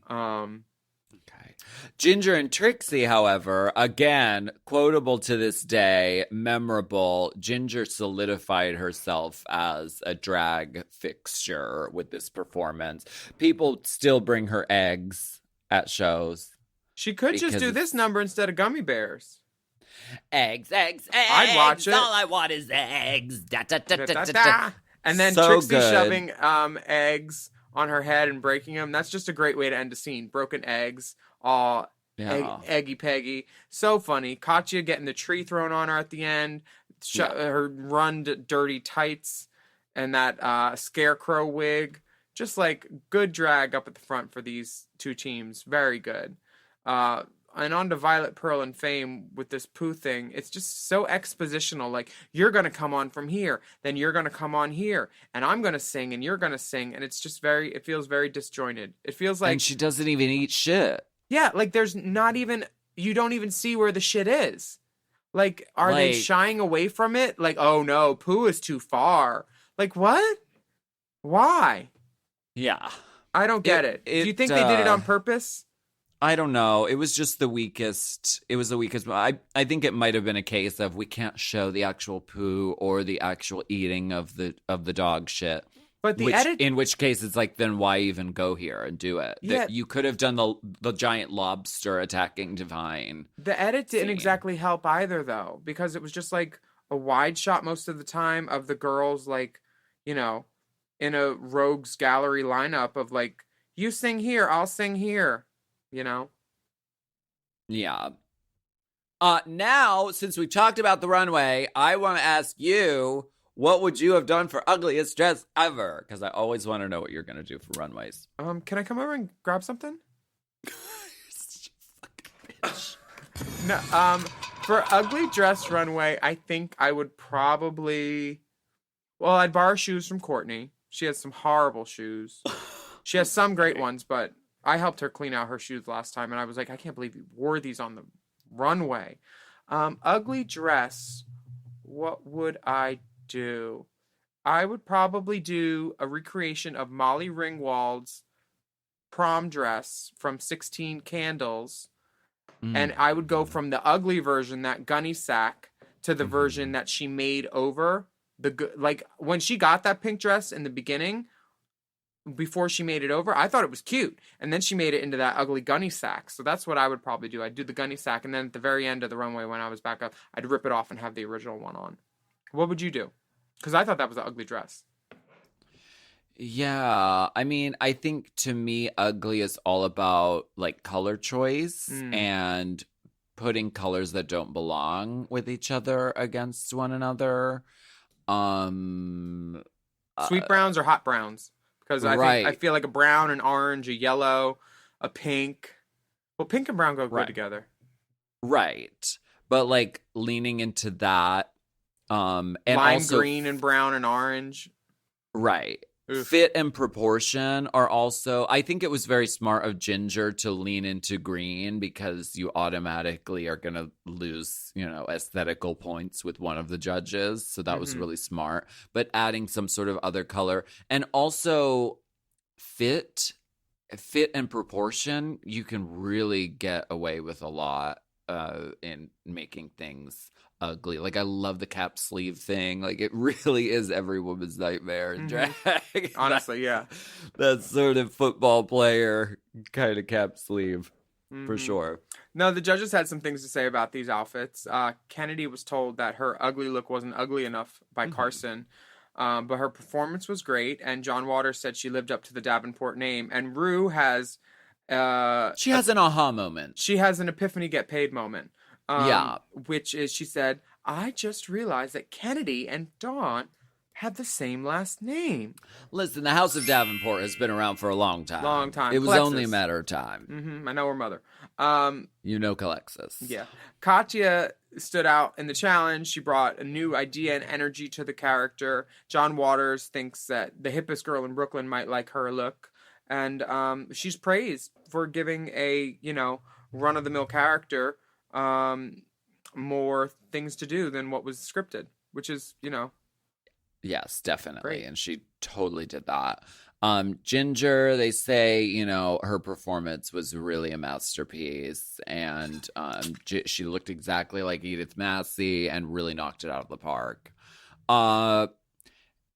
Okay. Ginger and Trixie, however, again, quotable to this day, memorable. Ginger solidified herself as a drag fixture with this performance. People still bring her eggs at shows. She could just do this number instead of gummy bears. Eggs, eggs, eggs. I'd watch it. All I want is eggs. Da, da, da, da, da, da. Da-da-da. And then So Trixie good. shoving eggs on her head and breaking them. That's just a great way to end a scene. Broken eggs, all Yeah. eggy peggy. So funny. Katya getting the tree thrown on her at the end. Her dirty tights and that scarecrow wig. Just like good drag up at the front for these two teams. Very good. And on to Violet, Pearl, and Fame with this poo thing. It's just so expositional. Like, you're going to come on from here. Then you're going to come on here. And I'm going to sing and you're going to sing. And it's just it feels very disjointed. It feels like... And she doesn't even eat shit. Yeah, like there's not even... You don't even see where the shit is. Like, are they shying away from it? Like, oh no, poo is too far. Like, what? Why? Yeah. I don't get it. Do you think they did it on purpose? I don't know. It was just the weakest. It was the weakest. I think it might have been a case of we can't show the actual poo or the actual eating of the dog shit. But the edit, in which case it's like, then why even go here and do it? Yeah. You could have done the giant lobster attacking Divine. the edit didn't scene. exactly help either, though, because it was just like a wide shot most of the time of the girls, like, you know, in a rogues gallery lineup of like, you sing here, I'll sing here. You know? Yeah. Now, since we've talked about the runway, I want to ask you, what would you have done for ugliest dress ever? Because I always want to know what you're going to do for runways. Can I come over and grab something? Such a fucking bitch. No, for ugly dress runway, I think I would probably... Well, I'd borrow shoes from Courtney. She has some horrible shoes. She has some great ones, but... I helped her clean out her shoes last time, and I was like, I can't believe you wore these on the runway. Ugly dress, what would I do? I would probably do a recreation of Molly Ringwald's prom dress from 16 Candles, and I would go from the ugly version, that gunny sack, to the version that she made over. Like, when she got that pink dress in the beginning... Before she made it over, I thought it was cute. And then she made it into that ugly gunny sack. So that's what I would probably do. I'd do the gunny sack, and then at the very end of the runway when I was back up, I'd rip it off and have the original one on. What would you do? Because I thought that was an ugly dress. Yeah. I mean, I think to me, ugly is all about like color choice and putting colors that don't belong with each other against one another. Sweet browns or hot browns? Because I feel like a brown, an orange, a yellow, a pink. Well, pink and brown go good together. Right. But like leaning into that. And lime also, green and brown and orange. Right. Oof. Fit and proportion are also, I think it was very smart of Ginger to lean into green because you automatically are going to lose, aesthetical points with one of the judges. So that was really smart. But adding some sort of other color and also fit and proportion, you can really get away with a lot in making things ugly. Like, I love the cap sleeve thing. Like, it really is every woman's nightmare in drag. Honestly, yeah. That sort of football player kind of cap sleeve, for sure. No, the judges had some things to say about these outfits. Kennedy was told that her ugly look wasn't ugly enough by Carson, but her performance was great, and John Waters said she lived up to the Davenport name, and Rue has... she has an aha moment. She has an epiphany get paid moment. Yeah. Which is, she said, I just realized that Kennedy and Dawn have the same last name. Listen, the House of Davenport has been around for a long time. Long time. It was Plexus. only a matter of time. I know her mother. Calexis. Yeah. Katya stood out in the challenge. She brought a new idea and energy to the character. John Waters thinks that the hippest girl in Brooklyn might like her look. And she's praised for giving a, run-of-the-mill character more things to do than what was scripted. which is, Yes, definitely. Great. And she totally did that. Ginger, they say, her performance was really a masterpiece. And she looked exactly like Edith Massey and really knocked it out of the park.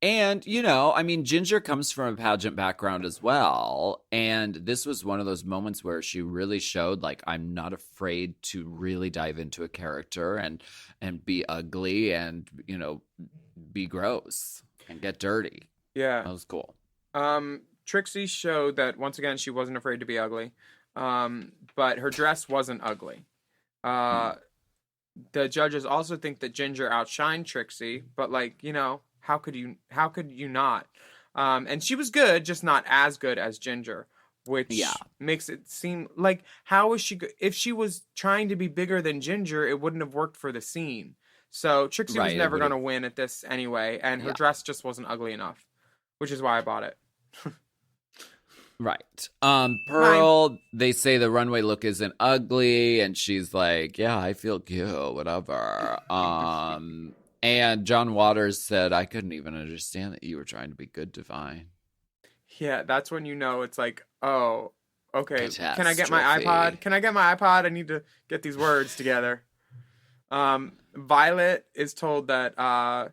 And, Ginger comes from a pageant background as well. And this was one of those moments where she really showed, like, I'm not afraid to really dive into a character and be ugly and, be gross and get dirty. Yeah. That was cool. Trixie showed that, once again, she wasn't afraid to be ugly. But her dress wasn't ugly. The judges also think that Ginger outshined Trixie, but, like, how could you not? And she was good, just not as good as Ginger, which makes it seem like, how is she if she was trying to be bigger than Ginger, it wouldn't have worked for the scene. So Trixie was never going to win at this anyway, and her dress just wasn't ugly enough, which is why I bought it. Right. Pearl, they say the runway look isn't ugly, and she's like, yeah, I feel cute, whatever. And John Waters said, I couldn't even understand that you were trying to be good, Divine. Yeah, that's when it's like, oh, okay. Catastrophe. Can I get my iPod? Can I get my iPod? I need to get these words together. Violet is told that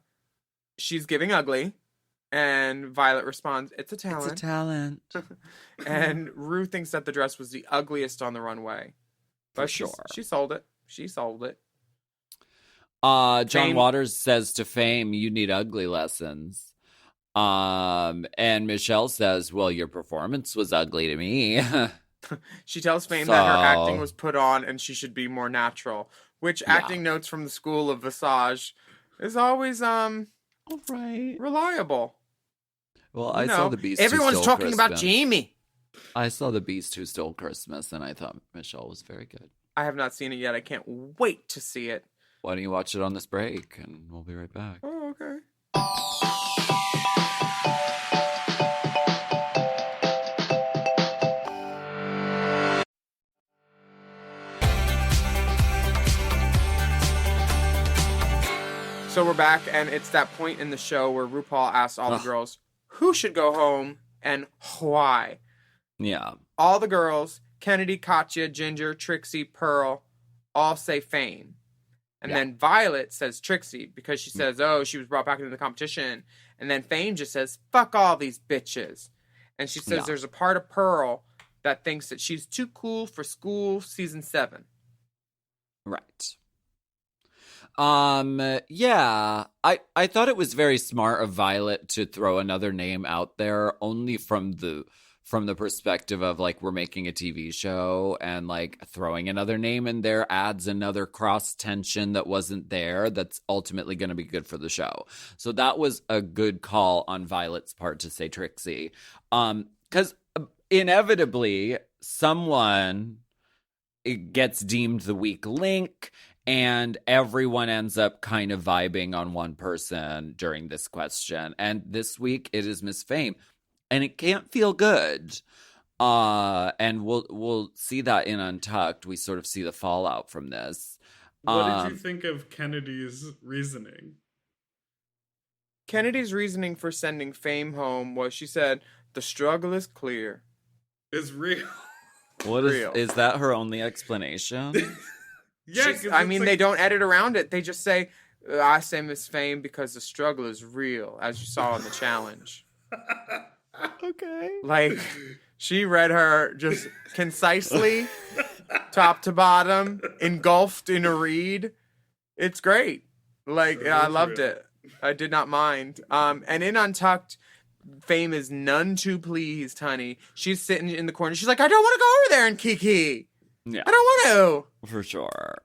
she's giving ugly, and Violet responds, it's a talent. It's a talent. And Rue thinks that the dress was the ugliest on the runway. But For sure. She sold it. She sold it. John Fame. Waters says to Fame, you need ugly lessons. And Michelle says, well, your performance was ugly to me. She tells Fame that her acting was put on and she should be more natural, which acting notes from the school of Visage is always reliable. Well, I saw the Beast. Everyone's Who Stole talking about Christmas. Jamie. I saw the Beast Who Stole Christmas, and I thought Michelle was very good. I have not seen it yet. I can't wait to see it. Why don't you watch it on this break, and we'll be right back. Oh, okay. So we're back, and it's that point in the show where RuPaul asks all the girls who should go home and why. Yeah. All the girls, Kennedy, Katya, Ginger, Trixie, Pearl, all say Fame. And then Violet says Trixie because she says, oh, she was brought back into the competition. And then Fame just says, fuck all these bitches. And she says there's a part of Pearl that thinks that she's too cool for school season 7. Right. Yeah, I thought it was very smart of Violet to throw another name out there, only from the perspective of, like, we're making a TV show, and, like, throwing another name in there adds another cross tension that wasn't there that's ultimately going to be good for the show. So that was a good call on Violet's part to say Trixie. Because inevitably someone gets deemed the weak link, and everyone ends up kind of vibing on one person during this question. And this week it is Miss Fame. And it can't feel good. And we'll see that in Untucked. We sort of see the fallout from this. What did you think of Kennedy's reasoning? Kennedy's reasoning for sending Fame home was, she said, the struggle is clear. It's real. What is that her only explanation? Yeah, they don't edit around it. They just say, I say Miss Fame because the struggle is real, as you saw in the challenge. Okay. Like, she read her just concisely, top to bottom, engulfed in a read. It's great. Like, I loved it. I did not mind. And in Untucked, Fame is none too pleased, honey. She's sitting in the corner. She's like, I don't want to go over there and kiki. Yeah. I don't want to. For sure.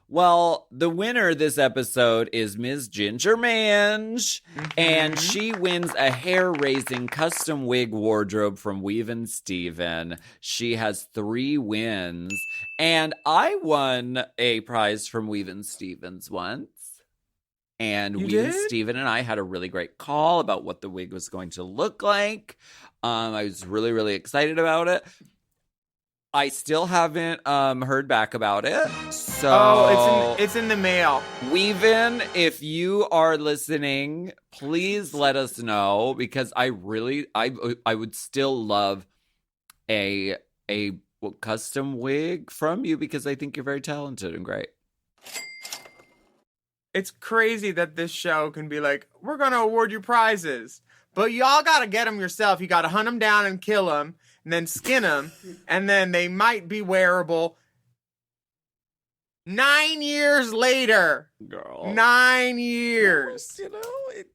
Well, the winner this episode is Ms. Ginger Mange, and she wins a hair-raising custom wig wardrobe from Weave and Steven. She has 3 wins, and I won a prize from Weave and Stevens once. And Weave and Steven and I had a really great call about what the wig was going to look like. I was really, really excited about it. I still haven't heard back about it. So it's in the mail. Weave-In, if you are listening, please let us know, because I would still love a custom wig from you, because I think you're very talented and great. It's crazy that this show can be like, we're going to award you prizes, but y'all got to get them yourself. You got to hunt them down and kill them, and then skin them, and then they might be wearable 9 years later. Girl. 9 years. You know,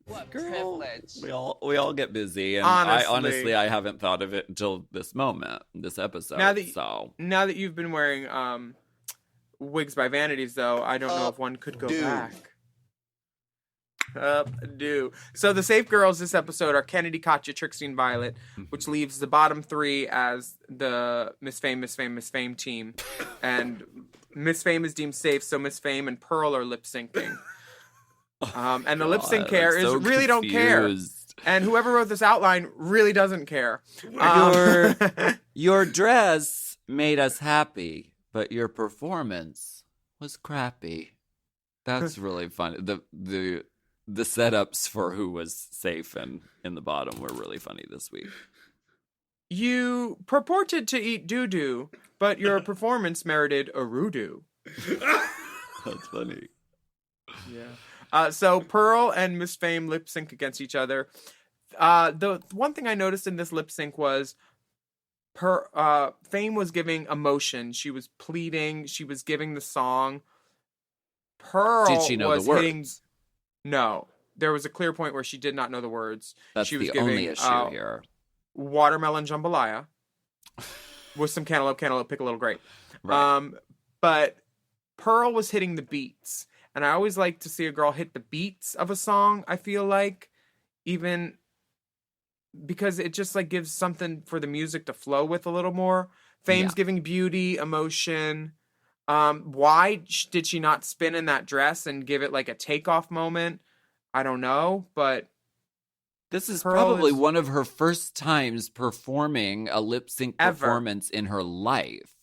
What girl, privilege. we all get busy, and Honestly. I haven't thought of it until this moment, this episode. Now that- so Now that you've been wearing wigs by Vanities, though, I don't know if one could go back. Do. So the safe girls this episode are Kennedy, Katya, Trixie, and Violet, which leaves the bottom three as the Miss Fame team. And Miss Fame is deemed safe, so Miss Fame and Pearl are lip syncing. And the lip sync care is so really don't care. confused. And whoever wrote this outline really doesn't care. Your dress made us happy, but your performance was crappy. That's really funny. The setups for who was safe and in the bottom were really funny this week. You purported to eat doo-doo, but your performance merited a roo-doo. That's funny. Yeah. So Pearl and Miss Fame lip sync against each other. The one thing I noticed in this lip sync was Fame was giving emotion. She was pleading. She was giving the song. Pearl Did she know was the words? hitting. No, there was a clear point where she did not know the words. That's she was the giving, only issue here. Watermelon jambalaya with some cantaloupe, pick a little grape. Right. But Pearl was hitting the beats, and I always like to see a girl hit the beats of a song. I feel like, even because it just like gives something for the music to flow with a little more. Fame's giving beauty, emotion. Why did she not spin in that dress and give it like a takeoff moment? I don't know, but This is Pearl probably is- one of her first times performing a lip sync Ever. performance in her life.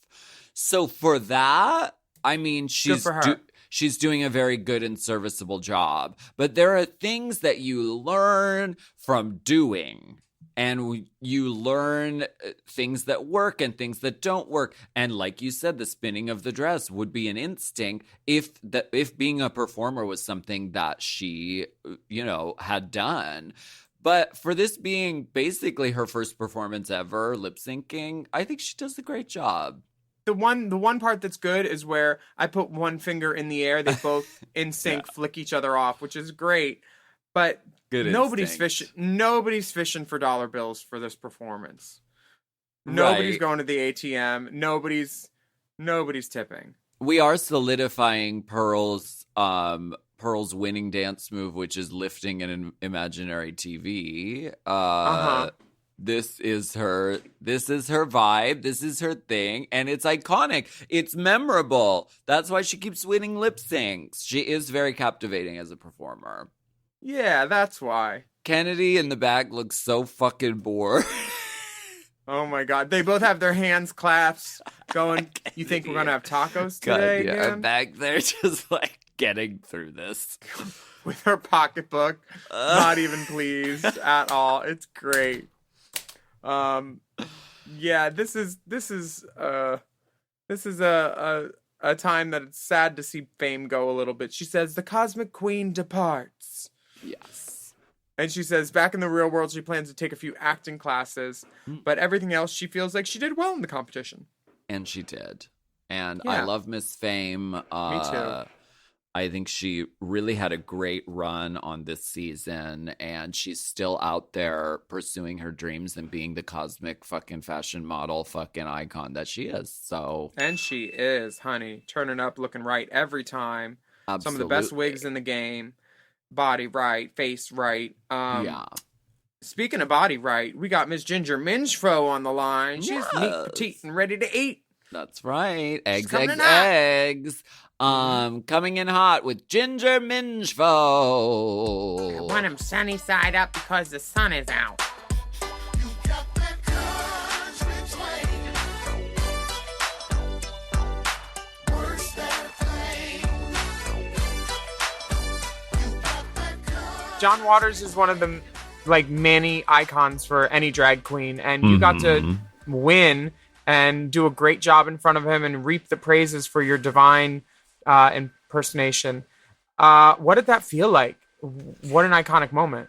So for that, I mean, she's for her. she's doing a very good and serviceable job. But there are things that you learn from doing. And you learn things that work and things that don't work. And like you said, the spinning of the dress would be an instinct if being a performer was something that she, had done. But for this being basically her first performance ever, lip syncing, I think she does a great job. the one part that's good is where I put one finger in the air. They both in sync flick each other off, which is great. But Good nobody's instinct. Nobody's fishing for dollar bills for this performance. Nobody's Right. going to the ATM. Nobody's tipping. We are solidifying Pearl's winning dance move, which is lifting an imaginary TV. This is her vibe. This is her thing. And it's iconic. It's memorable. That's why she keeps winning lip syncs. She is very captivating as a performer. Yeah, that's why. Kennedy in the back looks so fucking bored. Oh my god. They both have their hands clasped going, you think we're going to have tacos today I'm again? back there just like getting through this. With her pocketbook. Not even pleased at all. It's great. Yeah, this is a time that it's sad to see Fame go a little bit. She says the Cosmic Queen departs. Yes. And she says back in the real world she plans to take a few acting classes, but everything else she feels like she did well in the competition. And she did. And Yeah. I love Miss Fame. Me too. I think she really had a great run on this season, and she's still out there pursuing her dreams and being the cosmic fucking fashion model fucking icon that she is. So And she is, honey, turning up, looking right every time. Some of the best absolutely. wigs in the game. Body right, face right. Yeah. Speaking of body right, we got Miss Ginger Minchfo on the line. She's neat, Yes. petite, and ready to eat. That's right. Eggs, coming eggs, in hot. eggs. Coming in hot with Ginger Minchfo. Want him sunny side up because the sun is out. John Waters is one of the like many icons for any drag queen, and you got to win and do a great job in front of him and reap the praises for your divine impersonation. What did that feel like? What an iconic moment.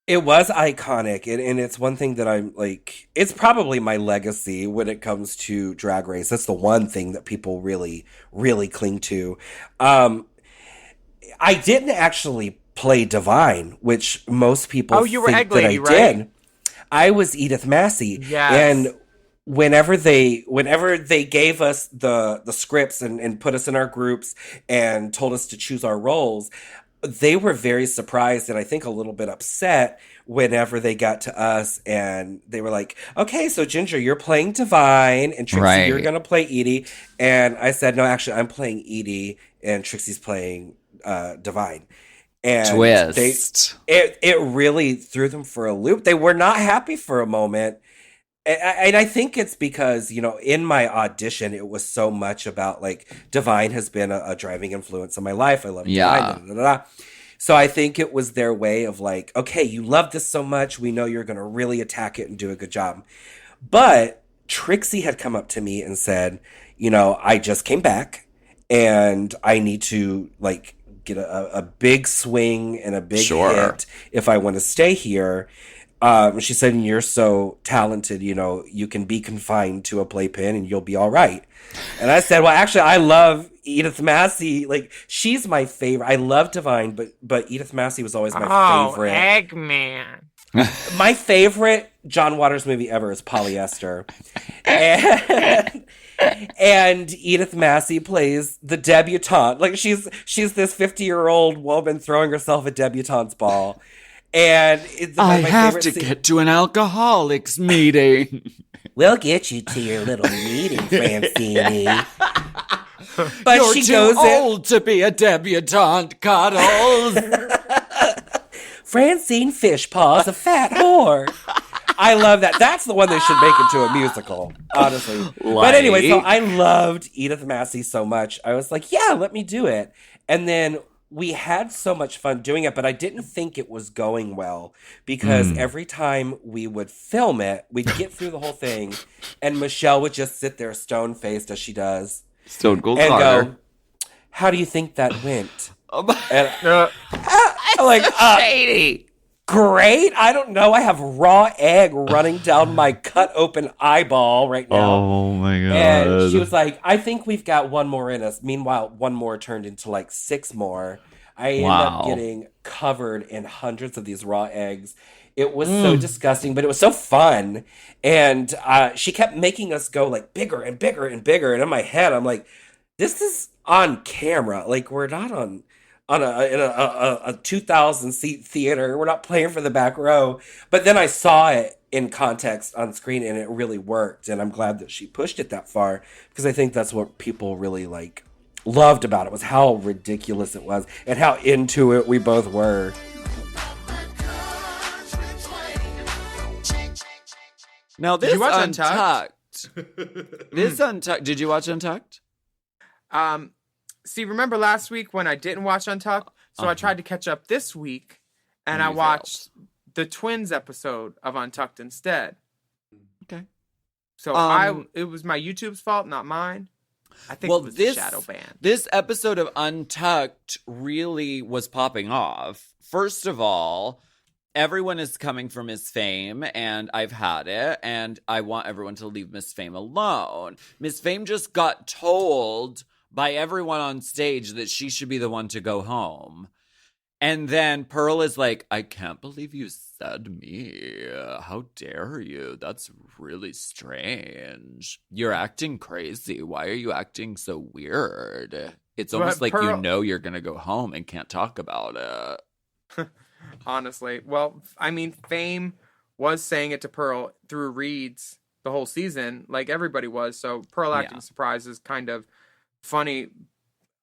It was iconic, and it's one thing that I'm like, it's probably my legacy when it comes to Drag Race. That's the one thing that people really, really cling to. I didn't actually play Divine, which most people you were think Egg that Lady, I right? did. I was Edith Massey. Yes. And whenever they gave us the scripts and put us in our groups and told us to choose our roles, they were very surprised and I think a little bit upset whenever they got to us and they were like, okay, so Ginger, you're playing Divine and Trixie, you're going to play Edie. And I said, no, actually, I'm playing Edie and Trixie's playing Divine. And Twist. It really threw them for a loop. They were not happy for a moment. And I think it's because, you know, in my audition, it was so much about, like, Divine has been a driving influence in my life. I love Divine. Da, da, da, da. So I think it was their way of, like, okay, you love this so much. We know you're going to really attack it and do a good job. But Trixie had come up to me and said, you know, I just came back and I need to, like, get a big swing and a big hit if I want to stay here. She said, you're so talented, you know, you can be confined to a playpen and you'll be all right. And I said, well, actually, I love Edith Massey. Like, she's my favorite. I love Divine, but Edith Massey was always my favorite. Eggman. My favorite John Waters movie ever is Polyester. And Edith Massey plays the debutante. Like, she's this 50-year-old woman throwing herself at debutante's ball. And it's I my have favorite to get to an alcoholics meeting. We'll get you to your little meeting, Francine. But You're she too goes old to be a debutante, Cuddles. Francine Fishpaw's a fat whore. I love that. That's the one they should make into a musical, honestly. But anyway, so I loved Edith Massey so much. I was like, yeah, let me do it. And then we had so much fun doing it, but I didn't think it was going well because every time we would film it, we'd get through the whole thing, and Michelle would just sit there stone-faced as she does. Stone Cold and Carter. go, how do you think that went? And, like, shady. Great. I don't know. I have raw egg running down my cut open eyeball right now. Oh my God. And she was like, I think we've got one more in us. Meanwhile, one more turned into like 6 more. I ended up getting covered in hundreds of these raw eggs. It was so disgusting, but it was so fun. And she kept making us go like bigger and bigger and bigger. And in my head, I'm like, this is on camera. Like, we're not in a 2,000 seat theater. We're not playing for the back row. But then I saw it in context on screen and it really worked. And I'm glad that she pushed it that far because I think that's what people really like loved about it, was how ridiculous it was and how into it we both were. Now this Did you watch Untucked. This Untucked. Did you watch Untucked? See, remember last week when I didn't watch Untucked? So I tried to catch up this week, and I watched the Twins episode of Untucked instead. Okay. So it was my YouTube's fault, not mine. I think it was the shadow ban. This episode of Untucked really was popping off. First of all, everyone is coming for Miss Fame, and I've had it, and I want everyone to leave Miss Fame alone. Miss Fame just got told by everyone on stage that she should be the one to go home. And then Pearl is like, I can't believe you said me. How dare you? That's really strange. You're acting crazy. Why are you acting so weird? It's almost like you know you're going to go home and can't talk about it. Honestly. Well, I mean, Fame was saying it to Pearl through reads the whole season, like everybody was. So Pearl acting surprised is kind of funny,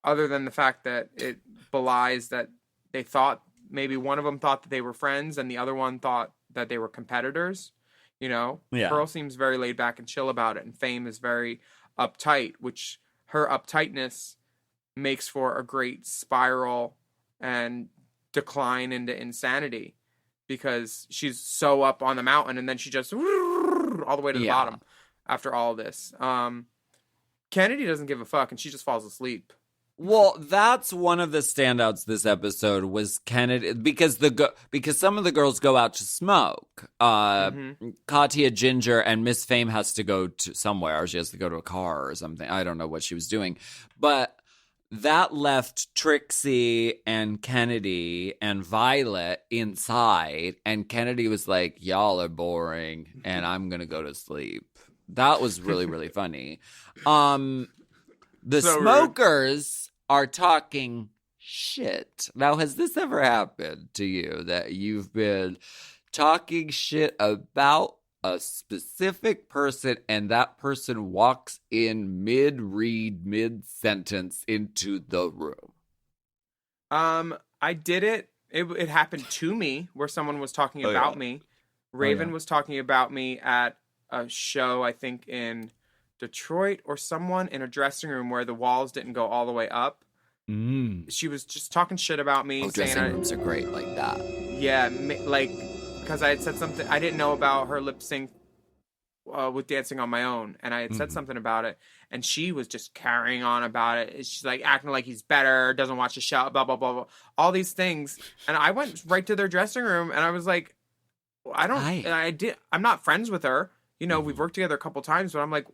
other than the fact that it belies that they thought, maybe one of them thought that they were friends and the other one thought that they were competitors, you know? Yeah. Pearl seems very laid back and chill about it, and Fame is very uptight, which her uptightness makes for a great spiral and decline into insanity because she's so up on the mountain, and then she just all the way to the bottom after all this. Kennedy doesn't give a fuck, and she just falls asleep. Well, that's one of the standouts this episode was Kennedy, because some of the girls go out to smoke. Katya, Ginger, and Miss Fame has to go to somewhere. She has to go to a car or something. I don't know what she was doing. But that left Trixie and Kennedy and Violet inside. And Kennedy was like, y'all are boring, and I'm going to go to sleep. That was really, really funny. The So smokers are talking shit. Now, has this ever happened to you that you've been talking shit about a specific person and that person walks in mid-read, mid-sentence into the room? I did it. It happened to me where someone was talking about me. Raven was talking about me at a show, I think in Detroit, or someone in a dressing room where the walls didn't go all the way up. She was just talking shit about me. Dressing rooms are great like that. Yeah, like, because I had said something, I didn't know about her lip sync with Dancing on My Own, and I had said something about it, and she was just carrying on about it. She's like acting like he's better, doesn't watch the show, blah, blah, blah, blah, all these things. And I went right to their dressing room, and I was like, I'm not friends with her. You know, we've worked together a couple times, but I'm like,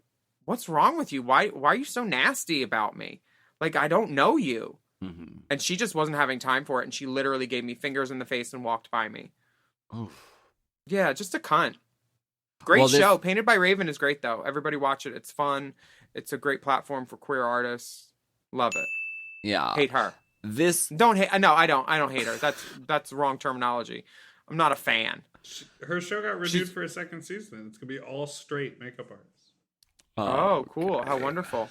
what's wrong with you? Why are you so nasty about me? Like, I don't know you. And she just wasn't having time for it. And she literally gave me fingers in the face and walked by me. Yeah, just a cunt. Great show. Painted by Raven is great, though. Everybody watch it. It's fun. It's a great platform for queer artists. Love it. Yeah. Hate her. Don't hate. No, I don't. I don't hate her. That's wrong terminology. I'm not a fan. Her show got renewed for a second season. It's gonna be all straight makeup artists. Oh, cool! How wonderful.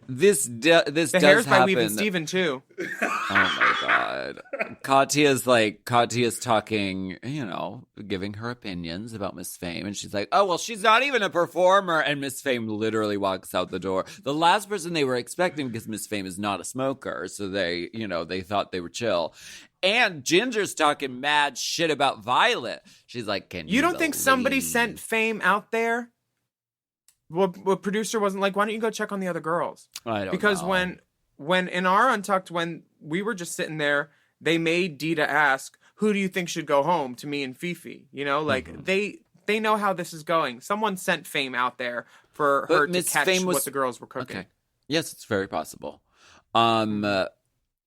This The does hair's by happen. Weaving Steven too. Oh my god. Katya's talking, you know, giving her opinions about Miss Fame, and she's like, oh well, she's not even a performer, and Miss Fame literally walks out the door. The last person they were expecting, because Miss Fame is not a smoker, so they thought they were chill. And Ginger's talking mad shit about Violet. She's like, can you don't think somebody sent Fame out there? What producer wasn't like, why don't you go check on the other girls? I don't because know. when in our Untucked, when we were just sitting there, they made Dita ask, who do you think should go home, to me and Fifi? You know, like they know how this is going. Someone sent Fame out there for her to catch what the girls were cooking. Okay. Yes, it's very possible.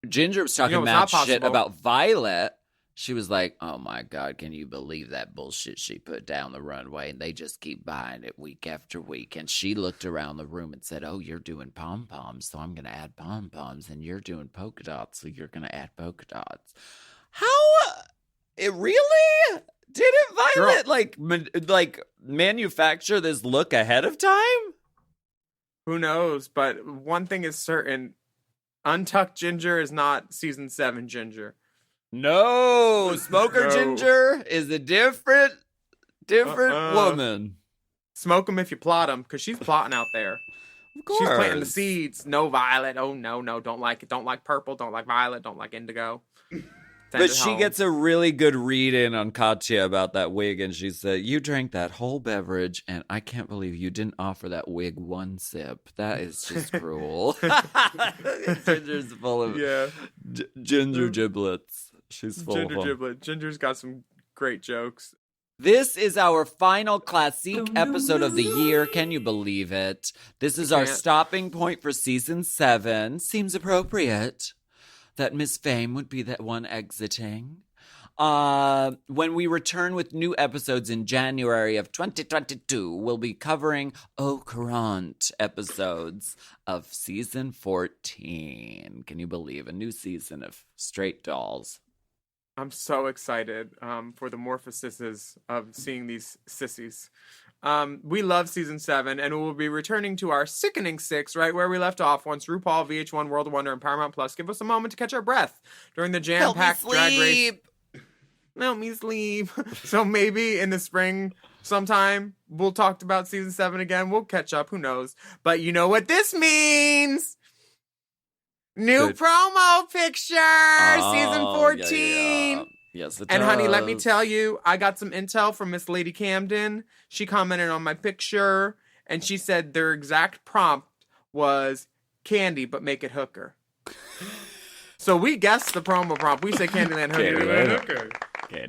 Ginger was talking mad shit about Violet. She was like, oh my God, can you believe that bullshit she put down the runway? And they just keep buying it week after week. And she looked around the room and said, oh, you're doing pom-poms, so I'm going to add pom-poms. And you're doing polka dots, so you're going to add polka dots. How? It really? Didn't Violet, like manufacture this look ahead of time? Who knows? But one thing is certain. Untucked Ginger is not season 7 Ginger. No, Smoker Ginger is a different woman. Smoke them if you plot them, because she's plotting out there. Of course. She's planting the seeds. No Violet. Oh, no, don't like it. Don't like purple. Don't like violet. Don't like indigo. But she gets a really good read in on Katya about that wig, and she said, you drank that whole beverage, and I can't believe you didn't offer that wig one sip. That is just cruel. Ginger's full of ginger giblets. She's full of them. Giblet. Ginger's got some great jokes. This is our final Classique episode of the year. Can you believe it? This is our stopping point for season 7. Seems appropriate that Miss Fame would be that one exiting. When we return with new episodes in January of 2022, we'll be covering Au Courant episodes of season 14. Can you believe a new season of Straight Dolls? I'm so excited for the morphosis of seeing these sissies. We love season 7, and we'll be returning to our sickening 6, right where we left off once RuPaul, VH1, World of Wonder, and Paramount Plus give us a moment to catch our breath during the jam-packed drag race. Help me sleep. So maybe in the spring sometime we'll talk about season 7 again. We'll catch up. Who knows? But you know what this means? New Good. promo picture, season Oh, 14. yeah. Yes, it And honey, let me does. tell you, I got some intel from Miss Lady Camden. She commented on my picture, and she said their exact prompt was candy, but make it hooker. So we guessed the promo prompt. We said Candyland hooker. Candyland hooker.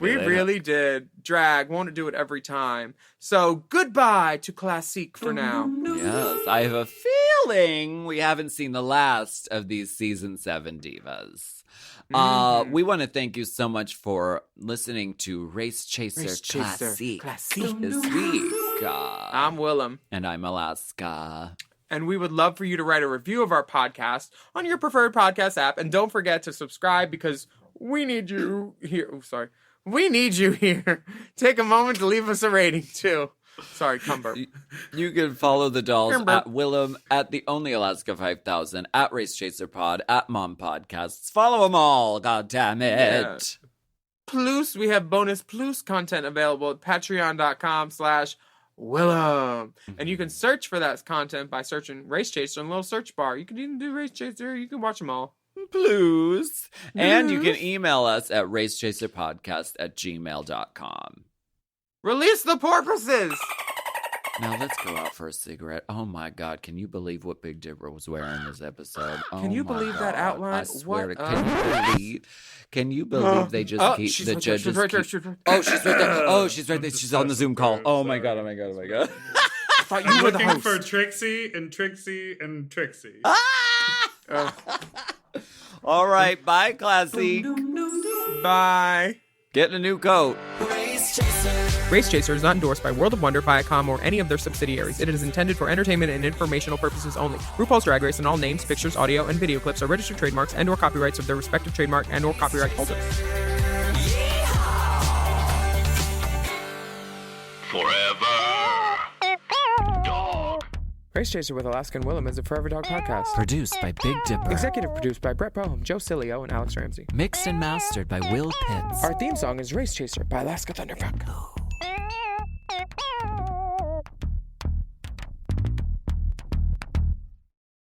We really did. Drag, won't do it every time. So goodbye to Classique for now. Yes, I have a feeling we haven't seen the last of these season 7 divas. We want to thank you so much for listening to Race Chaser Classique this week. I'm Willam. And I'm Alaska. And we would love for you to write a review of our podcast on your preferred podcast app. And don't forget to subscribe because we need you here. Oh, sorry. We need you here. Take a moment to leave us a rating, too. Sorry, Cumber. You can follow the dolls Cumber. at Willam, at the Only Alaska 5000, at Race Chaser Pod, at Mom Podcasts. Follow them all, God damn it. Yeah. Plus, we have bonus plus content available at patreon.com/Willam. And you can search for that content by searching Race Chaser in the little search bar. You can even do Race Chaser. You can watch them all. Blues. And you can email us at racechaserpodcast@gmail.com. Release the porpoises! Now let's go out for a cigarette. Oh my God, can you believe what Big Dipper was wearing this episode? Can you Oh my believe that God. outline? I swear What to a- can you believe they just keep she's the right there, judges she's right there, keep- she's right Oh, she's right there. Oh, she's right there. She's on the Zoom call. Oh my God, oh my God, oh my God. I thought you I'm were the looking host. for Trixie and Trixie and Trixie. Oh. All right, bye, Classique. Bye. Get a new coat. Race Chaser. Race Chaser is not endorsed by World of Wonder, Viacom, or any of their subsidiaries. It is intended for entertainment and informational purposes only. RuPaul's Drag Race and all names, pictures, audio, and video clips are registered trademarks and/or copyrights of their respective trademark and/or copyright holders. Forever. Dog. Race Chaser with Alaska and Willam is a Forever Dog podcast. Produced by Big Dipper. Executive produced by Brett Boehm, Joe Cilio, and Alex Ramsey. Mixed and mastered by Will Pitts. Our theme song is Race Chaser by Alaska Thunderfuck.